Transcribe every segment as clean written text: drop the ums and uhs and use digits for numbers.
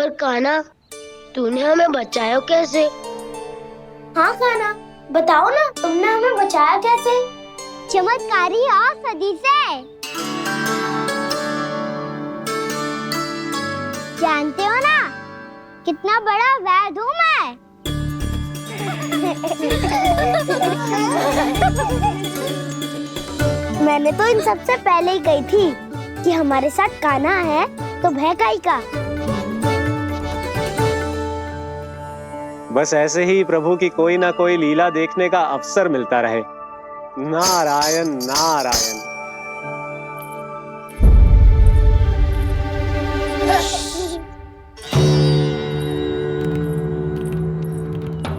पर कान्हा, तूने हमें बचाया कैसे? हाँ कान्हा, बताओ ना, तुमने हमें बचाया कैसे? चमत्कारी और सदी से। जानते हो ना कितना बड़ा वैद हूँ मैं। मैंने तो इन सबसे पहले ही कही थी कि हमारे साथ कान्हा है तो भय काई का। बस ऐसे ही प्रभु की कोई ना कोई लीला देखने का अवसर मिलता रहे। नारायण नारायण।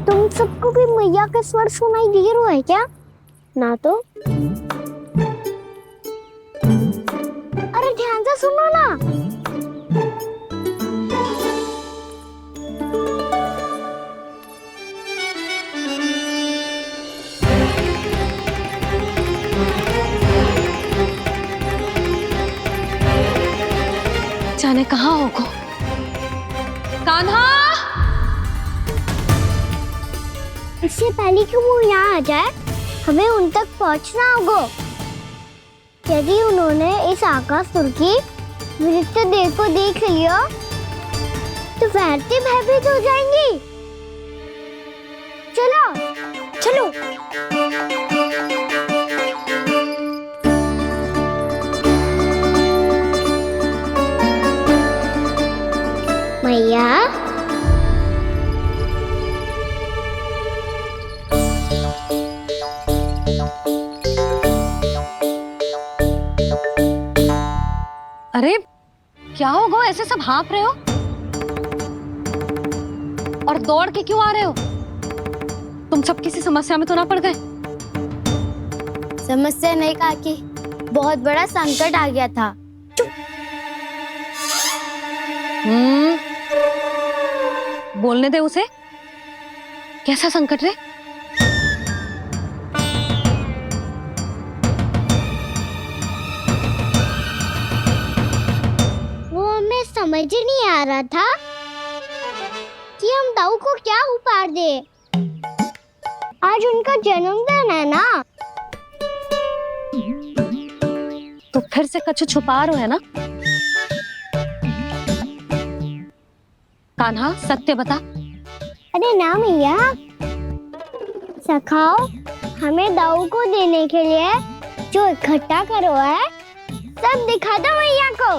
तुम सबको भी मैया का स्वर सुनाई दे रहा है क्या? ना तो। अरे ध्यान से सुनो ना। जाने कहाँ होगो? कान्हा! इससे पहले कि वो यहाँ आ जाए, हमें उन तक पहुँचना होगा। यदि उन्होंने इस आकासुर की नृत्य देह को देख लिया, तो वैरती भयभीत हो जाएंगी। चलो, चलो। मैया, अरे क्या हो गो, ऐसे सब हाँफ रहे हो और दौड़ के क्यों आ रहे हो? तुम सब किसी समस्या में तो ना पड़ गए? समस्या नहीं काकी, बहुत बड़ा संकट आ गया था। बोलने दे उसे। कैसा संकट रे? वो हमें समझ ही नहीं आ रहा था कि हम दाऊ को क्या उपहार दे। आज उनका जन्मदिन है ना। तो फिर से कुछ छुपा रहे हो है ना? कान्हा, सत्य बता। अरे ना मैया, सखाओ, हमें दाऊ को देने के लिए जो इकट्ठा करो है, सब दिखा दो मैया को।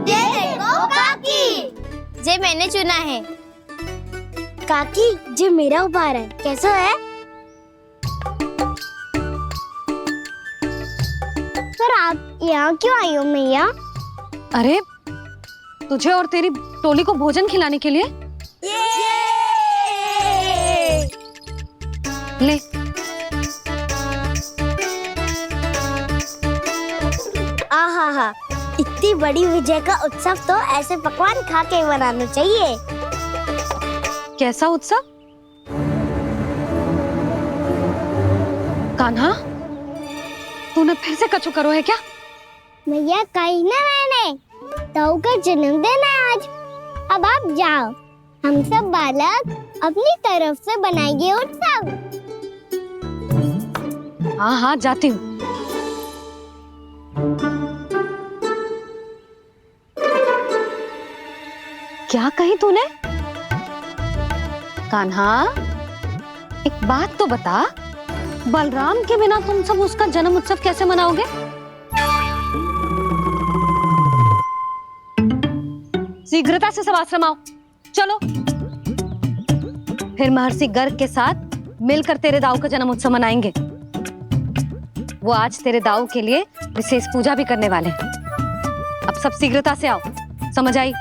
ये देखो काकी, जे मैंने चुना है। काकी, जे मेरा उपहार है, कैसा है? पर आप यहाँ क्यों आई हो मैया? अरे तुझे और तेरी टोली को भोजन खिलाने के लिए। ले। आहा, इतनी बड़ी विजय का उत्सव तो ऐसे पकवान खा के मनाना चाहिए। कैसा उत्सव? कान्हा, तूने फिर से कछु करो है क्या? मैया, कही ना मैंने, ताऊ का जन्मदिन है आज। अब आप जाओ, हम सब बालक अपनी तरफ से बनाएंगे उत्सव। हाँ हाँ, जाती हूँ। क्या कही तूने? कान्हा, एक बात तो बता, बलराम के बिना तुम सब उसका जन्म उत्सव कैसे मनाओगे? शीघ्रता से सब आश्रम आओ, चलो। फिर महर्षि गर्ग के साथ मिलकर तेरे दाऊ का जन्म उत्सव मनाएंगे। वो आज तेरे दाऊ के लिए विशेष पूजा भी करने वाले हैं। अब सब शीघ्रता से आओ, समझ आई?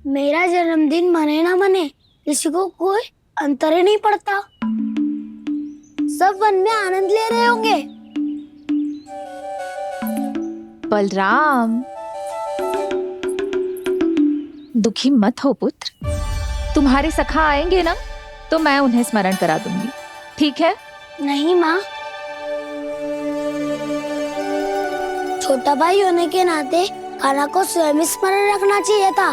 मेरा जन्मदिन मने ना मने, किसी को कोई अंतर ही नहीं पड़ता। सब वन में आनंद ले रहे होंगे। बलराम, दुखी मत हो पुत्र। तुम्हारे सखा आएंगे ना, तो मैं उन्हें स्मरण करा दूंगी, ठीक है? नहीं माँ, छोटा भाई होने के नाते कान्हा को स्वयं स्मरण रखना चाहिए था।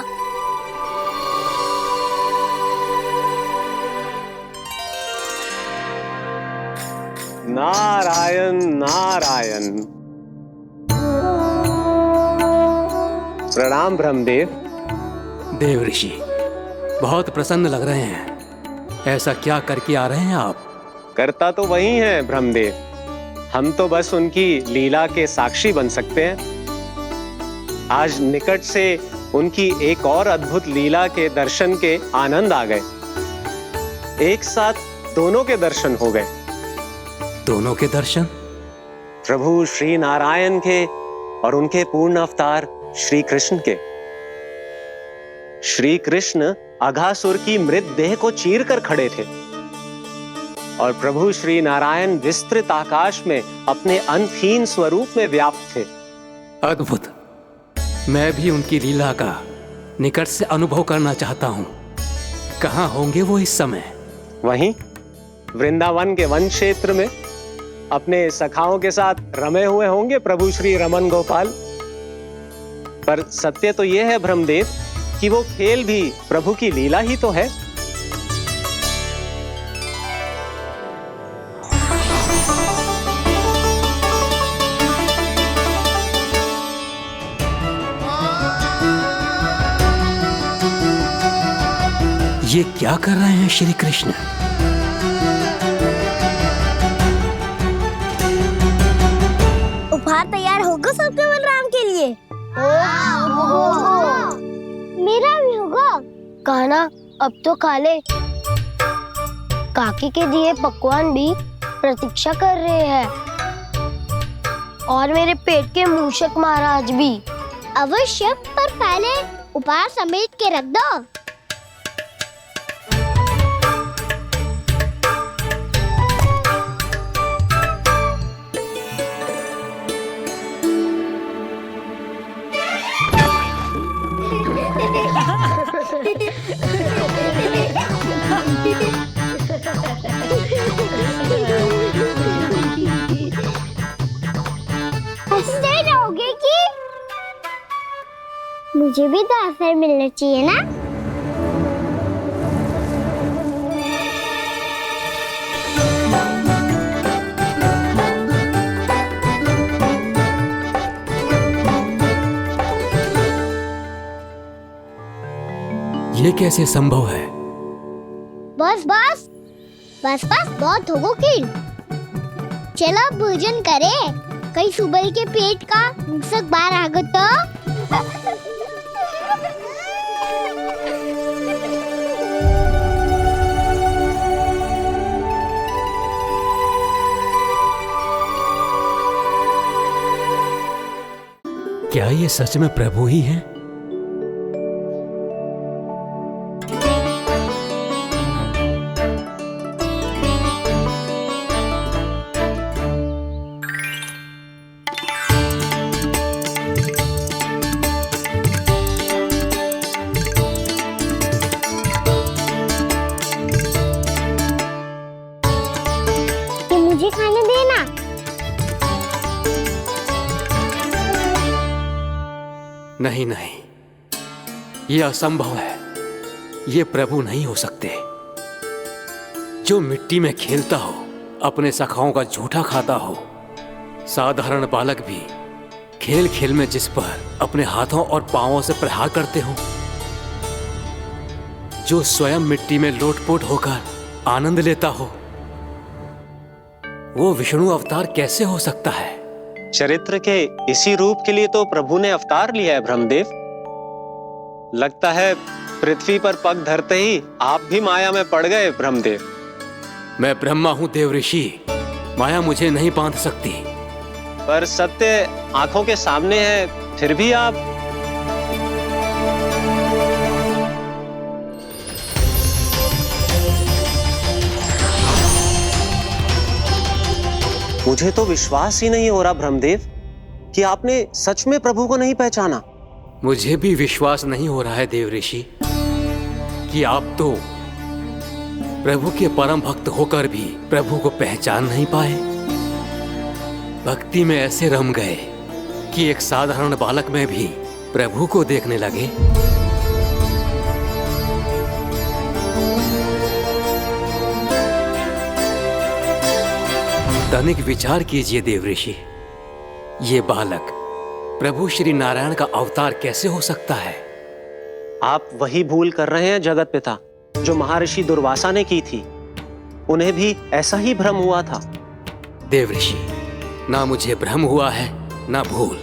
नारायण नारायण। प्रणाम ब्रह्मदेव। देव ऋषि, बहुत प्रसन्न लग रहे हैं। ऐसा क्या करके आ रहे हैं आप? करता तो वही है ब्रह्मदेव, हम तो बस उनकी लीला के साक्षी बन सकते हैं। आज निकट से उनकी एक और अद्भुत लीला के दर्शन के आनंद आ गए। एक साथ दोनों के दर्शन हो गए। दोनों के दर्शन? प्रभु श्री नारायण के और उनके पूर्ण अवतार श्री कृष्ण के। श्री कृष्ण अघासुर की मृत देह को चीर कर खड़े थे और प्रभु श्री नारायण विस्तृत आकाश में अपने अंतहीन स्वरूप में व्याप्त थे। अद्भुत। मैं भी उनकी लीला का निकट से अनुभव करना चाहता हूँ। कहाँ होंगे वो इस समय? वहीं वृंदावन के वन क्षेत्र में अपने सखाओं के साथ रमे हुए होंगे प्रभु श्री रमन गोपाल। पर सत्य तो यह है ब्रह्मदेव कि वो खेल भी प्रभु की लीला ही तो है। ये क्या कर रहे हैं श्री कृष्ण? उपहार तैयार होगा सबके बलराम के लिए? मेरा भी होगा। कान्हा अब तो खा ले। काकी के दिए पकवान भी प्रतीक्षा कर रहे हैं और मेरे पेट के मूषक महाराज भी। अवश्य, पर पहले उपहार समेट के रख दो। हंसते रहोगे कि? मुझे भी तो अवसर मिलना चाहिए ना। ये कैसे संभव है? बस बस बस बस बहुत होगो कि। चलो भोजन करे। कहीं सुबह के पेट का मूषक बाहर आ गो तो। क्या ये सच में प्रभु ही हैं? मुझे खाने देना। नहीं नहीं, ये असंभव है। ये प्रभु नहीं हो सकते। जो मिट्टी में खेलता हो, अपने सखाओं का झूठा खाता हो, साधारण बालक भी खेल खेल में जिस पर अपने हाथों और पांवों से प्रहार करते हो, जो स्वयं मिट्टी में लोटपोट होकर आनंद लेता हो, वो विष्णु अवतार कैसे हो सकता है? चरित्र के इसी रूप के लिए तो प्रभु ने अवतार लिया है ब्रह्मदेव। लगता है पृथ्वी पर पग धरते ही आप भी माया में पड़ गए ब्रह्मदेव। मैं ब्रह्मा हूं देव ऋषि, माया मुझे नहीं बांध सकती। पर सत्य आंखों के सामने है, फिर भी आप। मुझे तो विश्वास ही नहीं हो रहा ब्रह्मदेव कि आपने सच में प्रभु को नहीं पहचाना। मुझे भी विश्वास नहीं हो रहा है देव ऋषि कि आप तो प्रभु के परम भक्त होकर भी प्रभु को पहचान नहीं पाए। भक्ति में ऐसे रम गए कि एक साधारण बालक में भी प्रभु को देखने लगे। तनिक विचार कीजिए देवऋषि, ये बालक प्रभु श्री नारायण का अवतार कैसे हो सकता है? आप वही भूल कर रहे हैं जगत पिता जो महर्षि दुर्वासा ने की थी। उन्हें भी ऐसा ही भ्रम हुआ था। देवऋषि, ना मुझे भ्रम हुआ है ना भूल।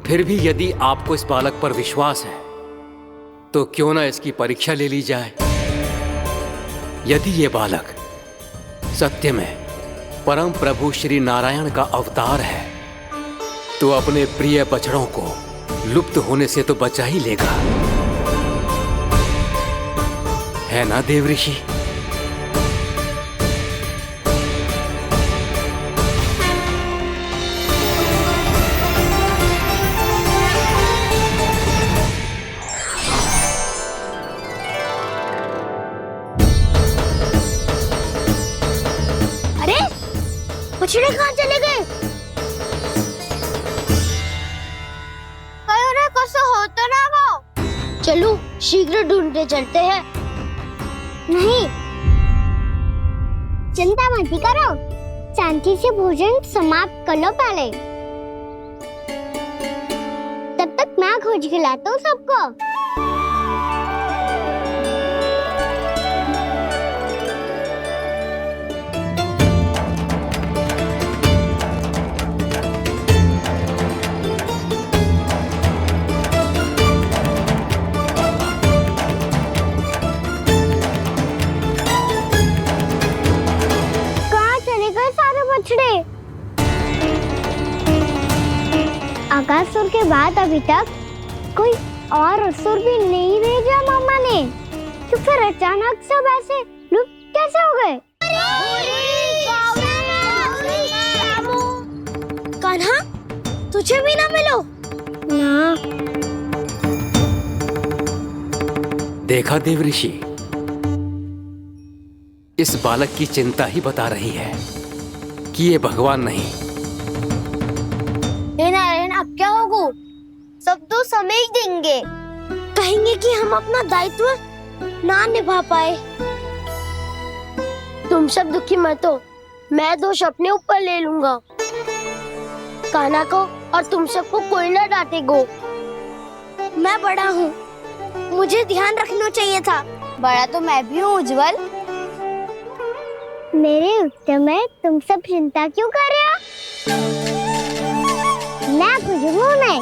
फिर भी यदि आपको इस बालक पर विश्वास है तो क्यों ना इसकी परीक्षा ले ली जाए। यदि ये बालक सत्य में परम प्रभु श्री नारायण का अवतार है तो अपने प्रिय बछड़ों को लुप्त होने से तो बचा ही लेगा, है ना देवऋषि? अरे बछड़े कहाँ चले गए? कहीं उन्हें कुछ हो तो ना वो? चलो शीघ्र ढूंढते चलते हैं। नहीं, चिंता मत करो, शांति से भोजन समाप्त कर लो पहले। तब तक मैं खोज के लाता हूँ सबको। आकासुर के बाद अभी तक कोई और असुर भी नहीं भेजा मामा ने, तो फिर अचानक सब ऐसे लुप्त कैसे हो गए? कान्हा, तुझे भी ना मिलो ना। देखा देवऋषि, इस बालक की चिंता ही बता रही है कि ये भगवान नहीं। हे नारायण, अब क्या होगा? सब तो समझ देंगे, कहेंगे कि हम अपना दायित्व ना निभा पाए। तुम सब दुखी मत हो, मैं दोष अपने ऊपर ले लूंगा। कान्हा को और तुम सबको कोई ना डांटेगो। मैं बड़ा हूँ, मुझे ध्यान रखना चाहिए था। बड़ा तो मैं भी हूँ उज्जवल। मेरे उत्तर में तुम सब चिंता क्यों कर रहे हो? मैं कुछ हूँ नहीं,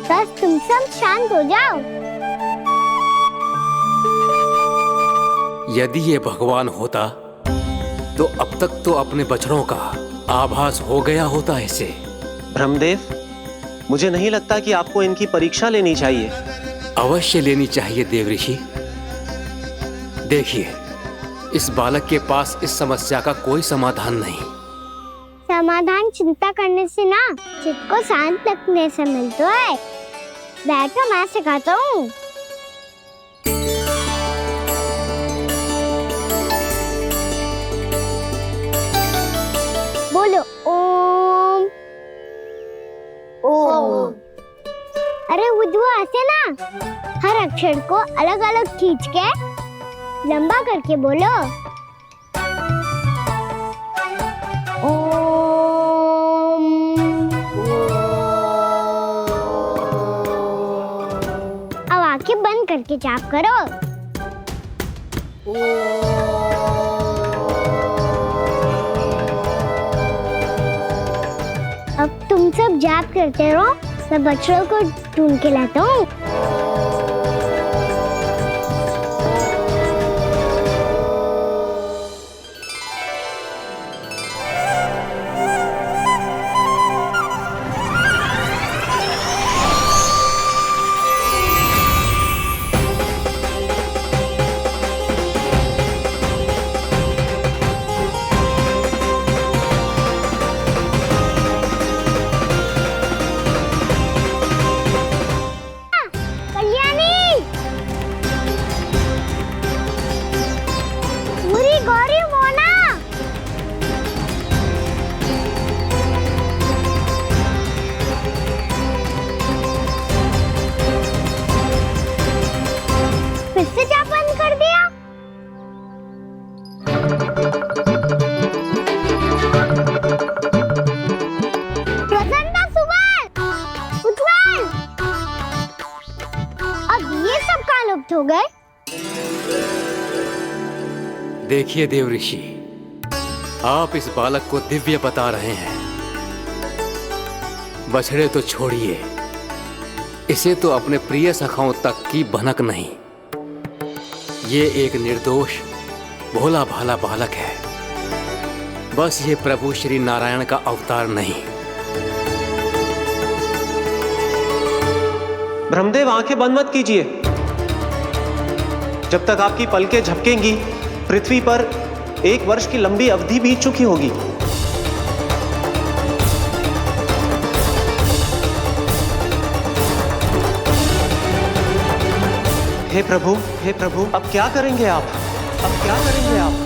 बस तुम सब शांत हो जाओ। यदि ये भगवान होता तो अब तक तो अपने बछड़ों का आभास हो गया होता इसे। ब्रह्मदेव, मुझे नहीं लगता कि आपको इनकी परीक्षा लेनी चाहिए। अवश्य लेनी चाहिए देवऋषि। देखिए, इस बालक के पास इस समस्या का कोई समाधान नहीं। समाधान चिंता करने से ना, चित्त को शांत रखने से मिलता है। बैठो, मैं सिखाता हूँ। बोलो ओम। ओम। अरे उज्जवा, ऐसे ना हर अक्षर को अलग अलग खींच के लंबा करके बोलो। अब आंखें बंद करके जाप करो। अब तुम सब जाप करते रहो, मैं बच्चों को ढूंढ के लाता हूँ। देखिए देव ऋषि, आप इस बालक को दिव्य बता रहे हैं। बछड़े तो छोड़िए, इसे तो अपने प्रिय सखाओं तक की भनक नहीं। ये एक निर्दोष भोला भाला बालक है, बस ये प्रभु श्री नारायण का अवतार नहीं। ब्रह्मदेव, आंखें बंद मत कीजिए। जब तक आपकी पलकें झपकेंगी, पृथ्वी पर 1 वर्ष की लंबी अवधि बीत चुकी होगी। हे प्रभु, अब क्या करेंगे आप? अब क्या करेंगे आप?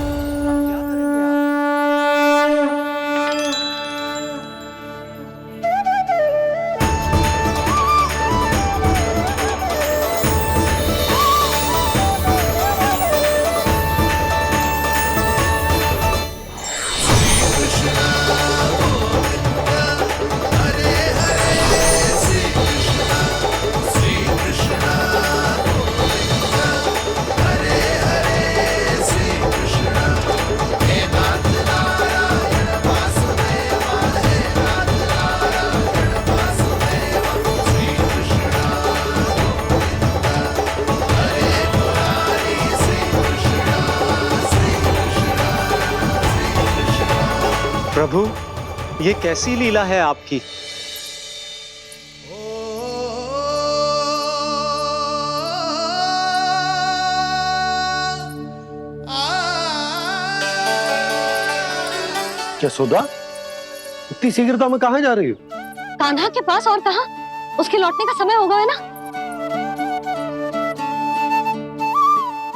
प्रभु, ये कैसी लीला है आपकी? यशोदा, इतनी शीघ्रता में कहाँ जा रही हो? कान्हा के पास, और कहाँ? उसके लौटने का समय हो गया है ना।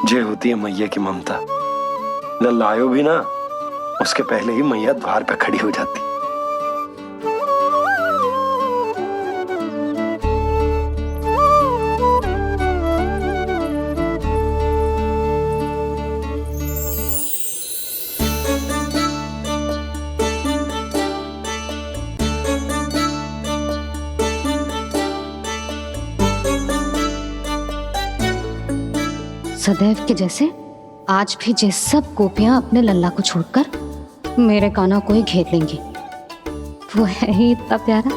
जे होती है मैया की ममता, लल्लायो भी ना, उसके पहले ही मैया द्वार पे खड़ी हो जाती। सदैव के जैसे आज भी जे सब गोपियां अपने लल्ला को छोड़कर मेरे कान्हा को ही घेर लेंगी। वो है ही इतना प्यारा।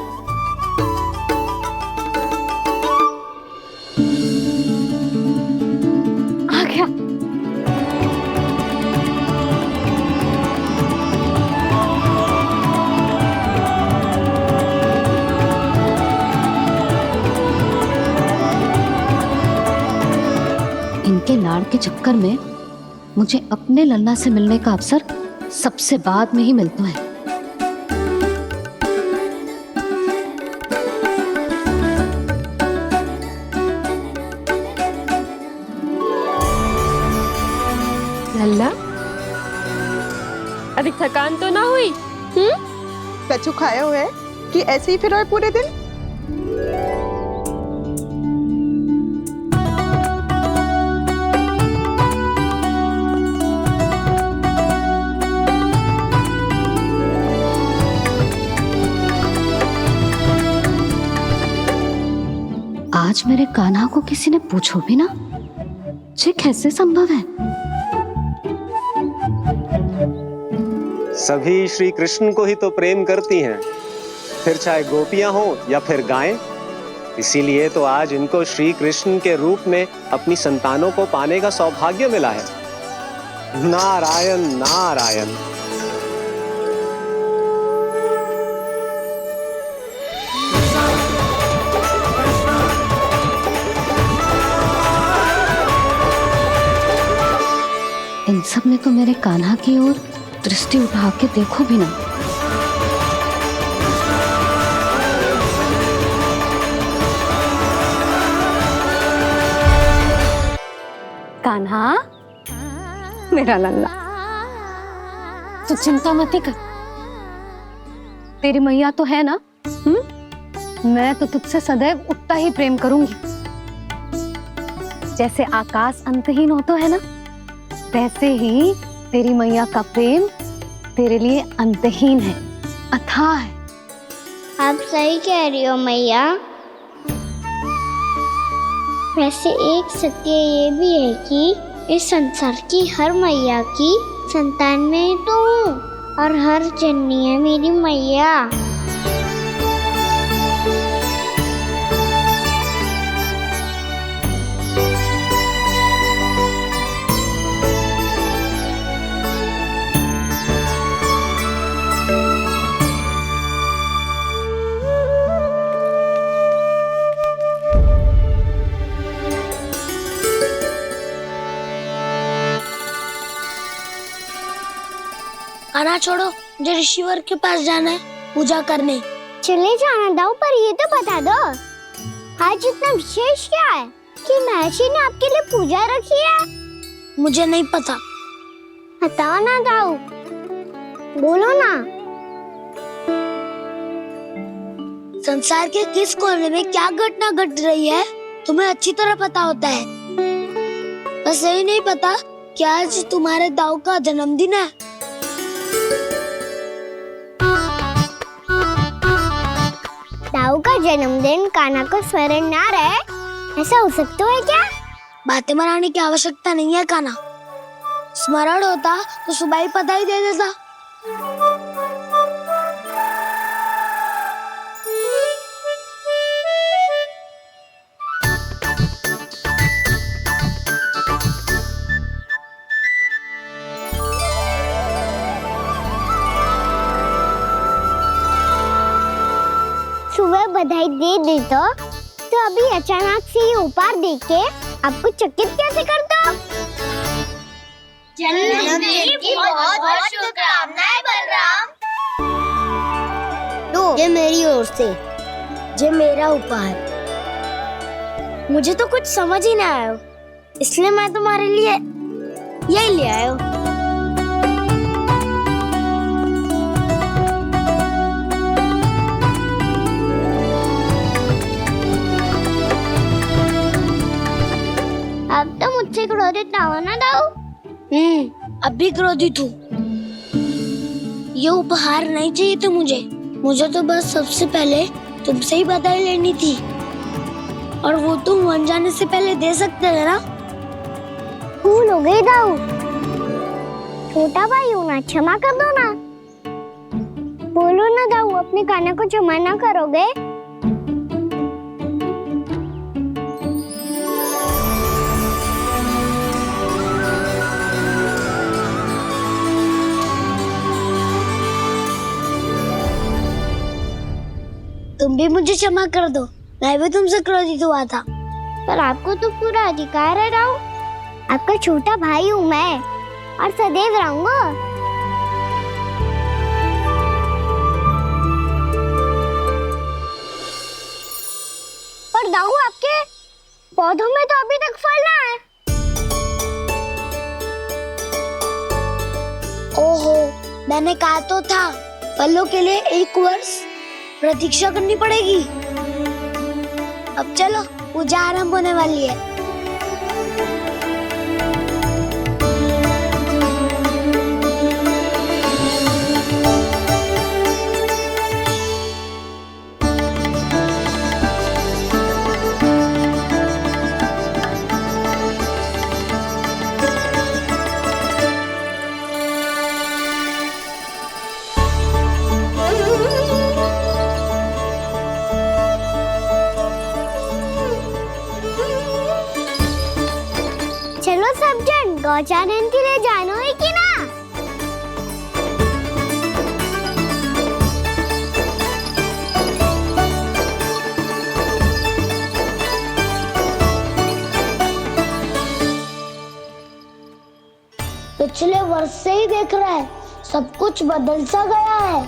आ गया। इनके लाड़ के चक्कर में मुझे अपने लल्ला से मिलने का अवसर सबसे बाद में ही मिलता है। लल्ला, अभी थकान तो ना हुई? कछु खाया हुआ है कि ऐसे ही फिर रहे पूरे दिन? आज मेरे कान्हा को किसी ने पूछो भी ना, ये कैसे संभव है? सभी श्री कृष्ण को ही तो प्रेम करती हैं, फिर चाहे गोपियां हो या फिर गायें। इसीलिए तो आज इनको श्री कृष्ण के रूप में अपनी संतानों को पाने का सौभाग्य मिला है। नारायण नारायण। इन सब ने तो मेरे कान्हा की ओर दृष्टि उठा के देखो भी ना। कान्हा, मेरा लल्ला, तू चिंता मत कर। तेरी मैया तो है ना? मैं तो तुझसे सदैव उतना ही प्रेम करूंगी। जैसे आकाश अंतहीन होता है ना, वैसे ही तेरी मैया का प्रेम तेरे लिए अंतहीन है, अथाह है। आप सही कह रही हो मैया। वैसे एक सत्य ये भी है कि इस संसार की हर मैया की संतान में तो हूँ और हर जननी है मेरी मैया। खाना छोड़ो, मुझे ऋषिवर के पास जाना है पूजा करने। चले जाना दाऊ, पर ये तो बता दो आज इतना विशेष क्या है कि महर्षि ने आपके लिए पूजा रखी है? मुझे नहीं पता। बताओ ना दाऊ, बोलो ना। संसार के किस कोने में क्या घटना घट रही है तुम्हें अच्छी तरह पता होता है। बस यही नहीं पता कि आज तुम्हारे दाऊ का जन्मदिन है। दाऊ का जन्मदिन कान्हा को स्मरण ना रहे, ऐसा हो सकता है क्या? बातें बनाने की आवश्यकता नहीं है कान्हा। स्मरण होता तो सुबह ही पता ही दे देता। सुबह बधाई दे दी तो अभी अचानक से ये उपहार देख के आपको चकित कैसे कर दो? जन्मदिन की बहुत-बहुत शुभकामनाएं बलराम। लो, ये मेरी ओर से, ये मेरा उपहार। मुझे तो कुछ समझ ही ना आया, इसलिए मैं तुम्हारे लिए यही ले आया हूँ। अब तो मुझसे क्रोधित ना होना दाऊ। अब भी क्रोधित हूँ। ये उपहार नहीं चाहिए था मुझे तो बस सबसे पहले तुमसे ही बधाई लेनी थी, और वो तुम बन जाने से पहले दे सकते थे ना। भूल हो गई दाऊ, छोटा भाई हूँ ना, क्षमा कर दो ना। बोलो ना दाऊ, अपने कान्हा को क्षमा ना करोगे? तुम भी मुझे क्षमा कर दो, मैं भी तुमसे क्रोधित हुआ था। पर आपको तो पूरा अधिकार है दाऊ, आपका छोटा भाई हूँ मैं और सदैव रहूंगा। पर दाऊ, आपके पौधों में तो अभी तक फल ना है। ओहो, मैंने कहा तो था फलों के लिए 1 वर्ष प्रतीक्षा करनी पड़ेगी। अब चलो, पूजा आरंभ होने वाली है। चलो सब जन गौचारण के लिए जानो है कि ना? पिछले वर्ष से ही देख रहा है, सब कुछ बदल सा गया है।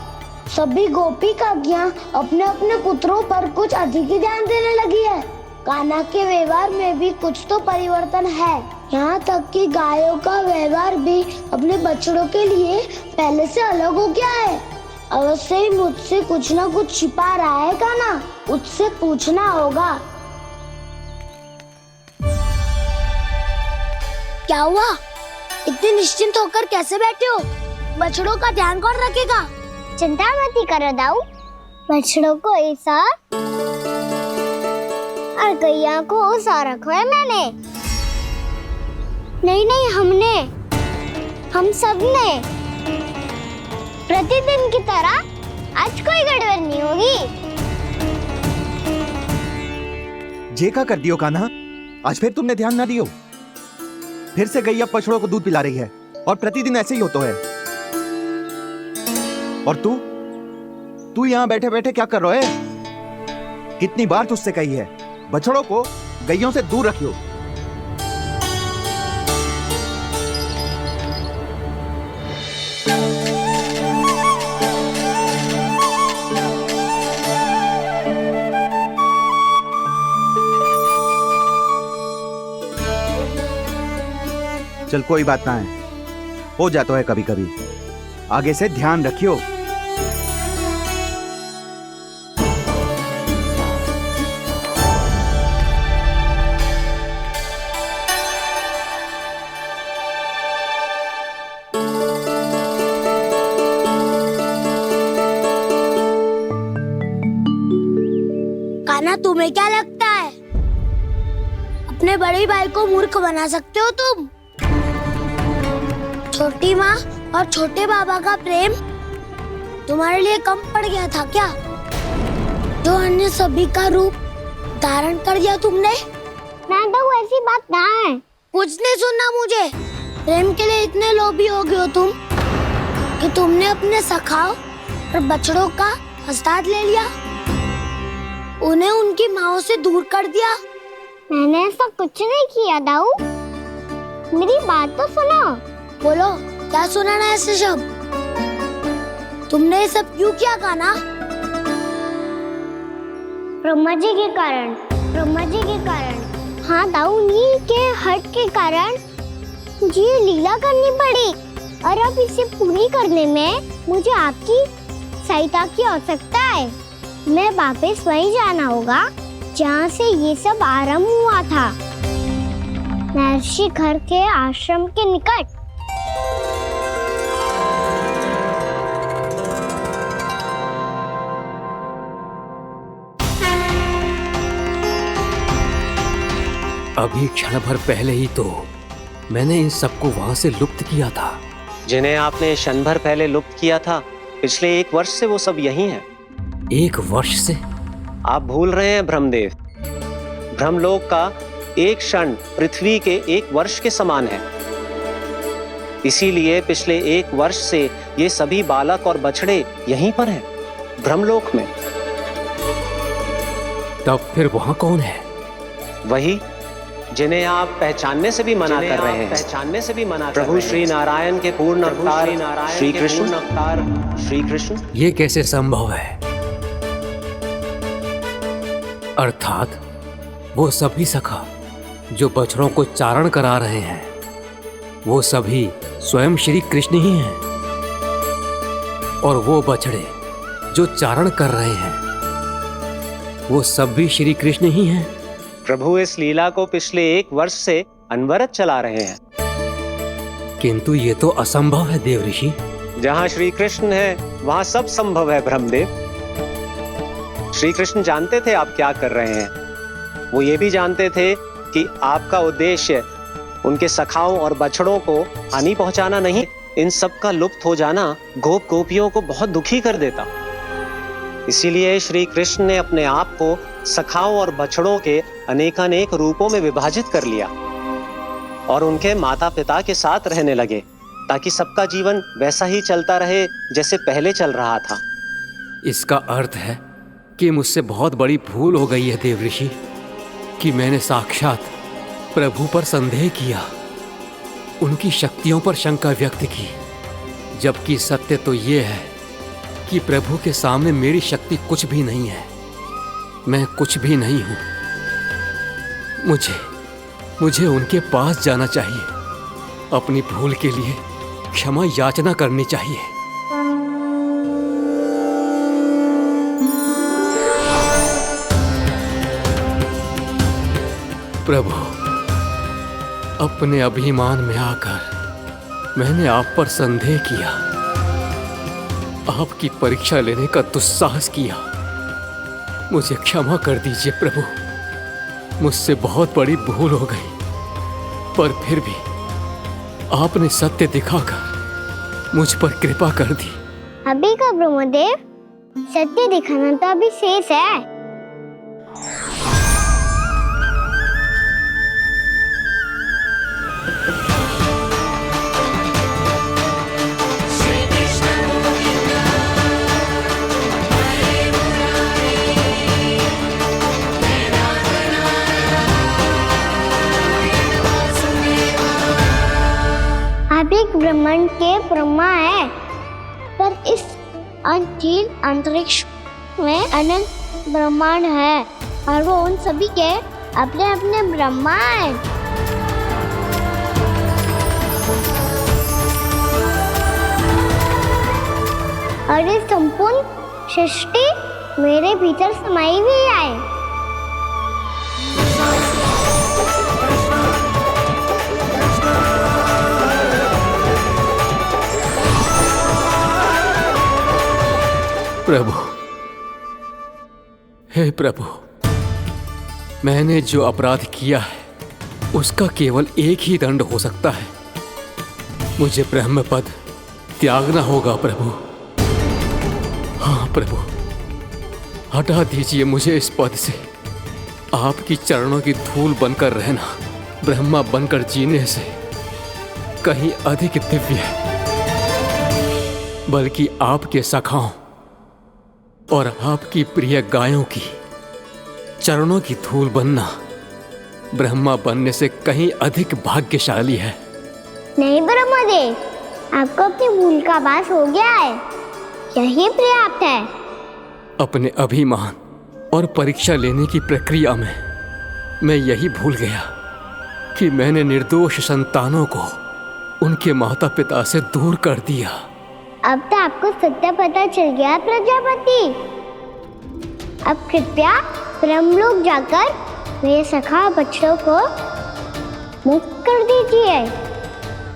सभी गोपी काकियां अपने अपने पुत्रों पर कुछ अधिक ही ध्यान देने लगी है। कान्हा के व्यवहार में भी कुछ तो परिवर्तन है। यहाँ तक कि गायों का व्यवहार भी अपने बछड़ों के लिए पहले से अलग हो गया है। अवश्य ही मुझसे कुछ ना कुछ छिपा रहा है कान्हा, उससे पूछना होगा। क्या हुआ? इतने निश्चिंत होकर कैसे बैठे हो? बछड़ों का ध्यान कौन रखेगा? चिंता मत करो दाऊ, बछड़ों को ऐसा और गैया को ऐसा रखा है मैंने। नहीं नहीं, हम सब ने प्रतिदिन की तरह आज कोई गड़बड़ नहीं होगी। जे का कर दियो कान्हा, आज फिर तुमने ध्यान ना दियो। फिर से गैया बछड़ों को दूध पिला रही है और प्रतिदिन ऐसे ही होता है। और तू यहाँ बैठे बैठे क्या कर रहा है? कितनी बार तुझसे कही है बछड़ों को गैयों से दूर रखियो। चल कोई बात ना है, हो जाता है कभी कभी। आगे से ध्यान रखियो। कान्हा, तुम्हें क्या लगता है अपने बड़े भाई को मूर्ख बना सकते हो तुम? छोटी माँ और छोटे बाबा का प्रेम तुम्हारे लिए कम पड़ गया था क्या, जो अन्य सभी का रूप धारण कर दिया तुमने? ना तो ऐसी बात ना है। कुछ नहीं सुनना मुझे। प्रेम के लिए इतने लोभी हो गए हो तुम कि तुमने अपने सखाओ और बछड़ों का हस्ताक्षर ले लिया, उन्हें उनकी माँओं से दूर कर दिया। मैंने ऐसा कुछ नहीं किया दाऊ, मेरी बात तो सुनो। बोलो, क्या सुनाना है ऐसे शब्द? तुमने ये सब क्यों किया कान्हा? ब्रह्मा जी के कारण। हाँ दाऊ, उन्हीं के हट के कारण मुझे ये लीला करनी पड़ी, और अब इसे पूरी करने में मुझे आपकी सहायता की आवश्यकता है। मैं वापस वहीं जाना होगा जहाँ से ये सब आरंभ हुआ था, महर्षि घर के आश्रम के निकट। अभी क्षण भर पहले ही तो मैंने इन सबको वहां से लुप्त किया था। जिन्हें आपने क्षण भर पहले लुप्त किया था, पिछले 1 वर्ष से वो सब यही हैं। 1 वर्ष से? आप भूल रहे हैं ब्रह्मदेव। ब्रह्मलोक का एक क्षण पृथ्वी के 1 वर्ष के समान है। इसीलिए पिछले 1 वर्ष से ये सभी बालक और बछड़े यहीं पर हैं, ब्रह्मलोक में। तब फिर वहां कौन है? वही जिन्हें आप पहचानने से भी मना कर रहे हैं। प्रभु श्री नारायण के पूर्ण अवतार श्री कृष्ण। ये कैसे संभव है? अर्थात वो सभी सखा जो बछड़ों को चारण करा रहे हैं, वो सभी स्वयं श्री कृष्ण ही हैं। और वो बछड़े जो चारण कर रहे हैं, वो सब भी श्री कृष्ण ही हैं। प्रभु इस लीला को पिछले 1 वर्ष से अनवरत चला रहे हैं। किंतु ये तो असंभव है देव ऋषि। जहाँ श्री कृष्ण है वहाँ सब संभव है ब्रह्मदेव। श्री कृष्ण जानते थे आप क्या कर रहे हैं। वो ये भी जानते थे कि आपका उद्देश्य उनके सखाओं और बछड़ों को हानि पहुंचाना नहीं। इन सब का लुप्त हो जाना गोप गोपियों को बहुत दुखी कर देता। इसीलिए श्री कृष्ण ने अपने आप को सखाओं और बछड़ों के अनेकानेक रूपों में विभाजित कर लिया और उनके माता पिता के साथ रहने लगे, ताकि सबका जीवन वैसा ही चलता रहे जैसे पहले चल रहा था। इसका अर्थ है कि मुझसे बहुत बड़ी भूल हो गई है देव ऋषि, कि मैंने साक्षात प्रभु पर संदेह किया, उनकी शक्तियों पर शंका व्यक्त की, जबकि सत्य तो ये है कि प्रभु के सामने मेरी शक्ति कुछ भी नहीं है। मैं कुछ भी नहीं हूं। मुझे उनके पास जाना चाहिए, अपनी भूल के लिए क्षमा याचना करनी चाहिए। प्रभु, अपने अभिमान में आकर मैंने आप पर संदेह किया, आपकी परीक्षा लेने का दुस्साहस किया। मुझे क्षमा कर दीजिए प्रभु, मुझसे बहुत बड़ी भूल हो गई। पर फिर भी आपने सत्य दिखाकर मुझ पर कृपा कर दी। अभी का ब्रह्मदेव, सत्य दिखाना तो अभी शेष है। आप एक ब्रह्मांड के ब्रह्मा है, पर इस अनंत अंतरिक्ष में अनंत ब्रह्मांड है और वो उन सभी के अपने अपने ब्रह्मा हैं। और ये संपूर्ण सृष्टि मेरे भीतर समाई हुई है। प्रभु, हे प्रभु, मैंने जो अपराध किया है उसका केवल एक ही दंड हो सकता है। मुझे ब्रह्म पद त्यागना होगा प्रभु। हाँ प्रभु, हटा दीजिए मुझे इस पद से। आपकी चरणों की धूल बनकर रहना ब्रह्मा बनकर जीने से कहीं अधिक दिव्य है। बल्कि आपके सखाओं और आपकी प्रिय गायों की चरणों की धूल बनना ब्रह्मा बनने से कहीं अधिक भाग्यशाली है। नहीं ब्रह्मदेव, आपको अपनी भूल का आभास हो गया है, यही पर्याप्त है। अपने अभिमान और परीक्षा लेने की प्रक्रिया में मैं यही भूल गया कि मैंने निर्दोष संतानों को उनके माता पिता से दूर कर दिया। अब तो आपको सत्य पता चल गया प्रजापति। अब कृपया ब्रह्मलोक जाकर मेरे सखा बच्चों को मुक्त कर दीजिए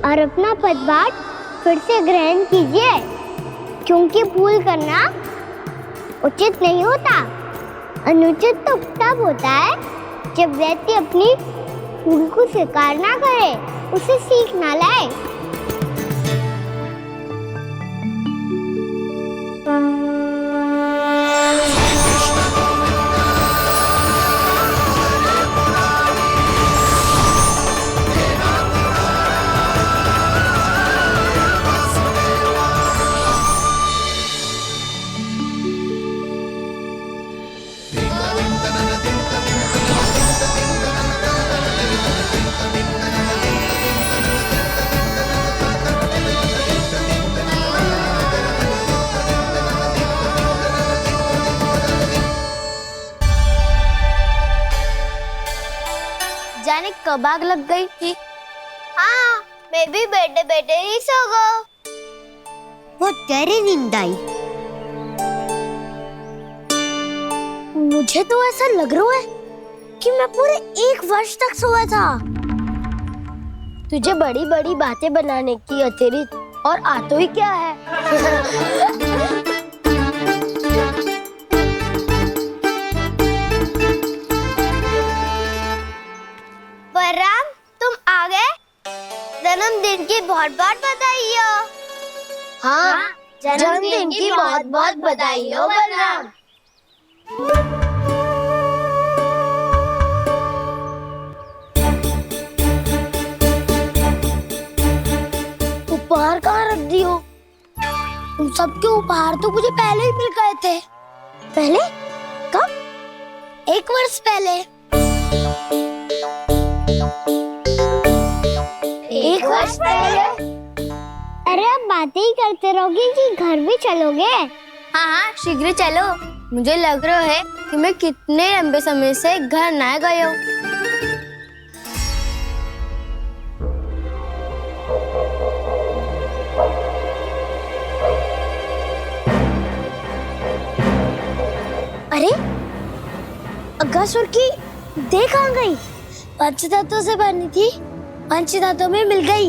और अपना पदभार फिर से ग्रहण कीजिए, क्योंकि भूल करना उचित नहीं होता। अनुचित तो तब होता है जब व्यक्ति अपनी भूल को स्वीकार ना करे, उसे सीख ना लाए। जाने कब आग लग गई थी। हाँ, मैं भी बैठे बैठे ही सो गया। वो तेरी नींद आई। मुझे तो ऐसा लग रहा है कि मैं पूरे 1 वर्ष तक सोया था। तुझे बड़ी बड़ी बातें बनाने की अतिरिक्त और आता ही क्या है। बलराम, तुम आ गए? जन्मदिन की बहुत बहुत बधाई हो। हाँ, जन्मदिन की बहुत बहुत बधाई हो बलराम। उपहार कहाँ रख दी हो? तुम सबके उपहार तो मुझे पहले ही मिल गए थे। पहले? कब? 1 वर्ष पहले। 1 वर्ष पहले? अरे अब बातें ही करते रहोगे कि घर भी चलोगे? हाँ हाँ, शीघ्र चलो। मुझे लग रहा है कि मैं कितने लंबे समय से घर ना गए हूँ। अरे, अगासुर की देह कहाँ गई? पंचतत्वों से बनी थी, पंचतत्वों में मिल गई।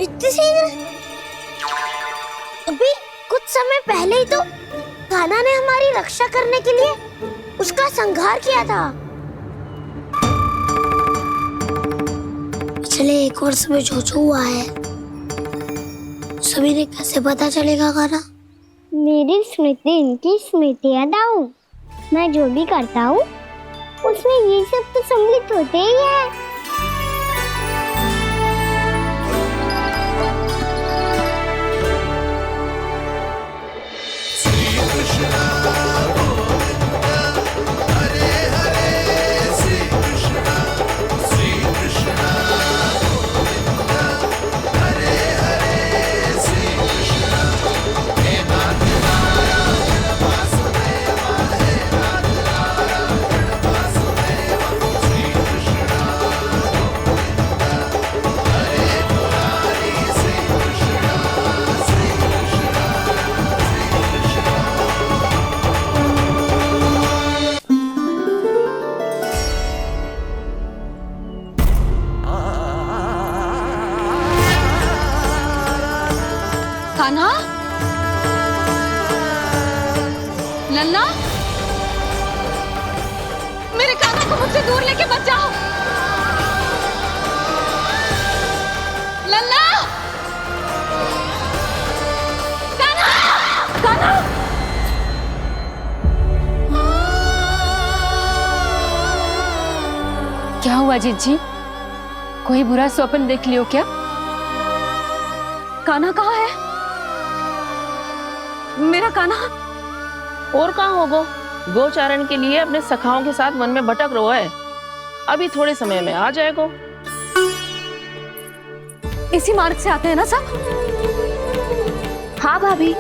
इतनी शीघ्र? अभी कुछ समय पहले ही तो कान्हा ने हमारी रक्षा करने के लिए उसका संहार किया था। पिछले 1 वर्ष में जो जो हुआ है सभी ने कैसे पता चलेगा गाना? मेरी स्मृति इनकी स्मृति अदाऊं। मैं जो भी करता हूँ उसमें ये सब तो सम्मिलित होते ही है। कान्हा, लल्ला, मेरे कान्हा को मुझसे दूर लेके मत जाओ। लल्ला, कान्हा, कान्हा। क्या हुआ जीजी? कोई बुरा स्वप्न देख लियो क्या? कान्हा कहाँ है? मेरा कान्हा? और कहाँ होगो? गोचारण के लिए अपने सखाओं के साथ वन में भटक रहा है। अभी थोड़े समय में आ जाएगा। इसी मार्ग से आते हैं ना सब? हाँ भाभी।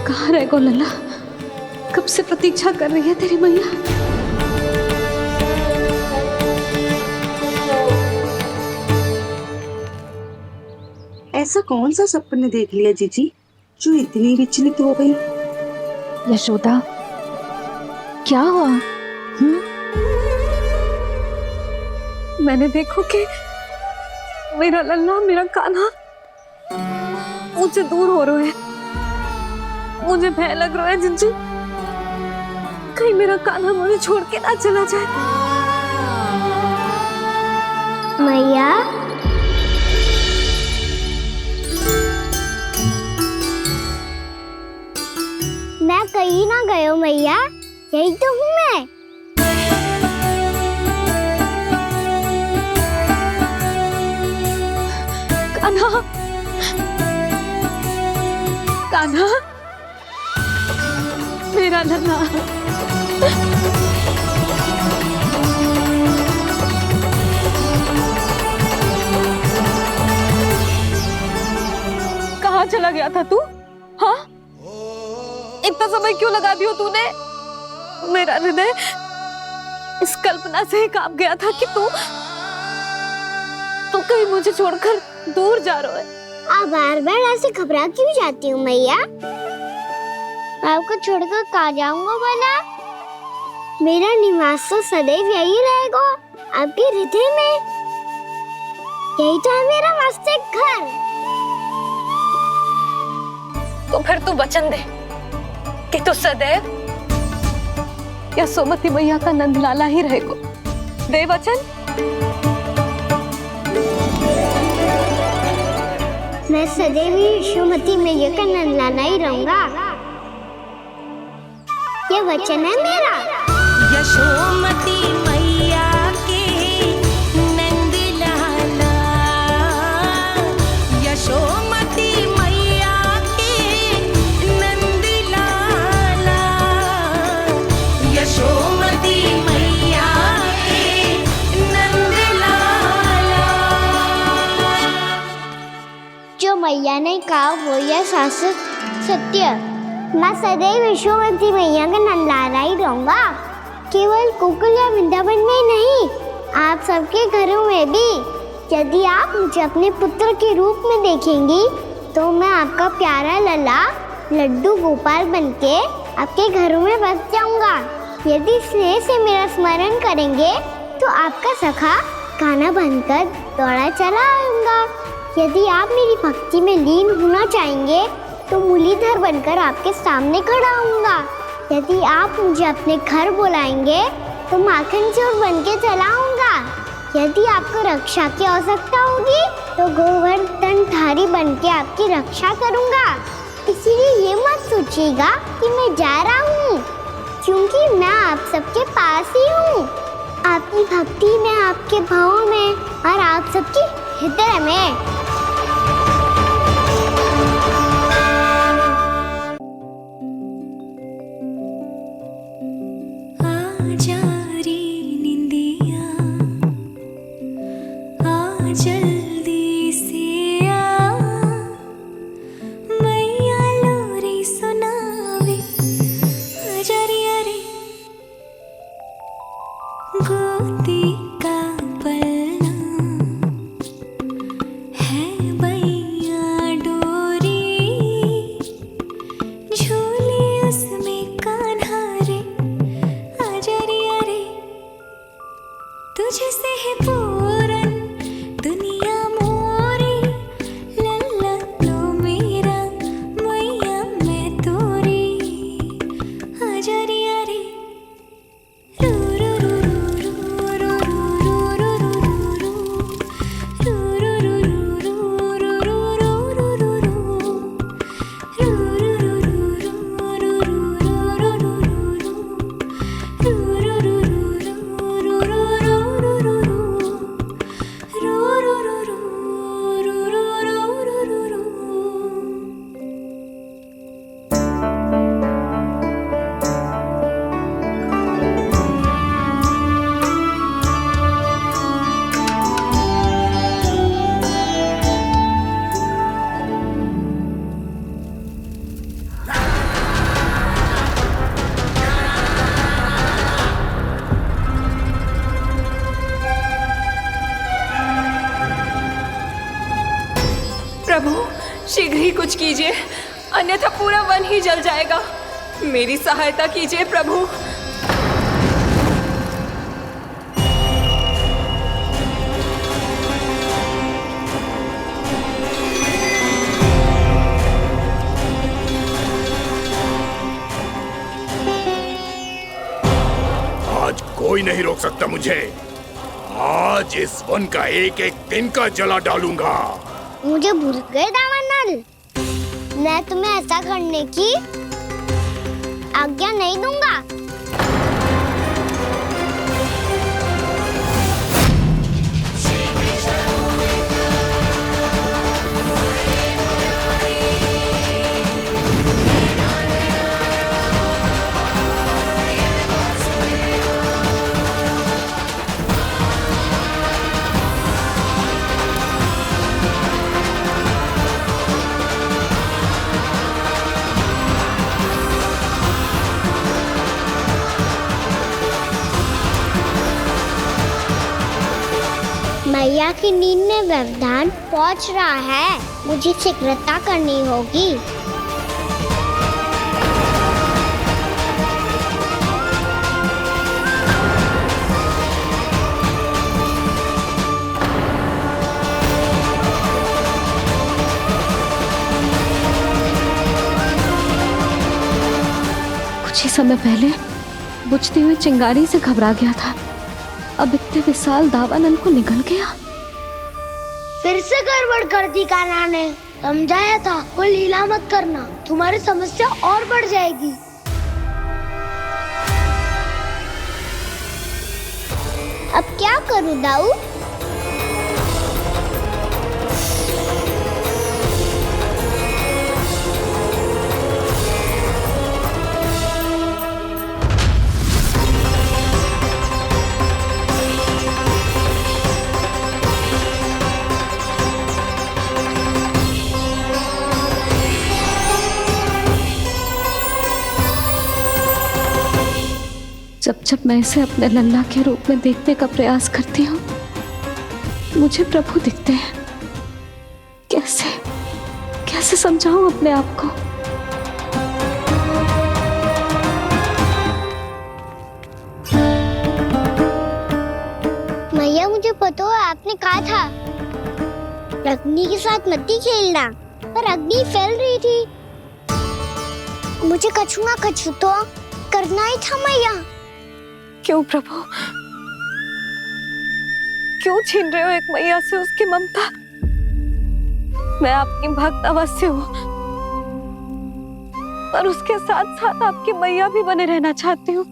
कहाँ रह गो लल्ला? कब से प्रतीक्षा कर रही है तेरी मैया। ऐसा कौन सा सपने देख लिया जीजी जो इतनी विचलित हो गई? यशोदा, क्या हुआ? मैंने देखो कि मेरा लल्ला, मेरा कान्हा मुझसे दूर हो रहे हैं। मुझे भय लग रहा है जिंजू, कहीं मेरा कान्हा मुझे छोड़ के ना चला जाए। मैया, मैं कहीं ना गयो मैया, यही तो हूँ मैं। कान्हा, कान्हा, मेरा लल्ला। कहाँ चला गया था तू? हाँ, इतना समय क्यों लगा दियो तूने? मेरा हृदय इस कल्पना से ही कांप गया था कि तू कहीं मुझे छोड़कर दूर जा रहा है। आप बार बार ऐसे घबरा क्यों जाती हूँ मैया? आपको छोड़कर कहाँ जाऊंगा भला? मेरा निवास तो सदैव यही रहेगा, आपके हृदय में। यही तो है मेरा वास्तविक घर। तो फिर तू वचन दे कि तू सदैव या सोमती मैया का नंदलाला ही रहेगा। दे वचन। मैं सदैव यशोमती मैया का नंदलाला ही रहूंगा, ये वचन है मेरा। यशोमती मैया के नंदलाला, यशोमती मैया के नंदलाला, यशोमती मैया के नंदलाला। जो मैया ने कहा वो यह शाश्वत सत्य। मैं सदैव यशोमती मैया का नंदलाला ही रहूंगा, केवल गोकुल या वृंदावन में नहीं, आप सबके घरों में भी। यदि आप मुझे अपने पुत्र के रूप में देखेंगी तो मैं आपका प्यारा लल्ला लड्डू गोपाल बनके आपके घरों में बस जाऊंगा। यदि स्नेह से मेरा स्मरण करेंगे तो आपका सखा गाना बनकर दौड़ा चला आऊंगा। यदि आप मेरी भक्ति में लीन होना चाहेंगे तो मुरलीधर बनकर आपके सामने खड़ा होऊंगा। यदि आप मुझे अपने घर बुलाएंगे तो माखन चोर बन के चला आऊंगा। यदि आपको रक्षा की आवश्यकता होगी तो गोवर्धनधारी बन के आपकी रक्षा करूंगा। इसीलिए ये मत सोचिएगा कि मैं जा रहा हूँ, क्योंकि मैं आप सबके पास ही हूँ। आपकी भक्ति में, आपके भावों में और आप सबके हृदय में। जल्दी से आ मैया लोरी सुनावे अजरिया रे गोदी का पलना है बैया डोरी झूले उसमें कान्हा रे अजरिया रे तुझसे है पूरन दुनिया मोरी लल्ला तो मेरा मैया मैं तोरी अजरिया रे रू रू रू रू रू रू रू रू प्रभु शीघ्र ही कुछ कीजिए, अन्यथा पूरा वन ही जल जाएगा। मेरी सहायता कीजिए प्रभु। आज कोई नहीं रोक सकता मुझे। आज इस वन का एक एक दिन का जला डालूंगा। मुझे भूल गए दावानल, मैं तुम्हें ऐसा करने की आज्ञा नहीं दूंगा। मैया की नींद में व्यवधान पहुंच रहा है, मुझे शीघ्रता करनी होगी। कुछ ही समय पहले बुझती हुई चिंगारी से घबरा गया था, अब इतने विशाल दावानल को निगल गया। फिर से गड़बड़ कर दी कान्हा ने। समझाया था कोई लीला मत करना, तुम्हारी समस्या और बढ़ जाएगी। अब क्या करूं दाऊ? जब जब मैं इसे अपने लल्ला के रूप में देखने का प्रयास करती हूँ, मुझे प्रभु दिखते हैं। कैसे कैसे समझाऊं अपने आप को? मैया मुझे पता है आपने कहा था अग्नि के साथ मत ही खेलना, पर अग्नि फैल रही थी। मुझे कछुआ कछु तो करना ही था मैया। क्यों प्रभु, क्यों छीन रहे हो एक मैया से उसकी ममता? मैं आपकी भक्त अवश्य हूँ, पर उसके साथ साथ आपकी मैया भी बने रहना चाहती हूँ।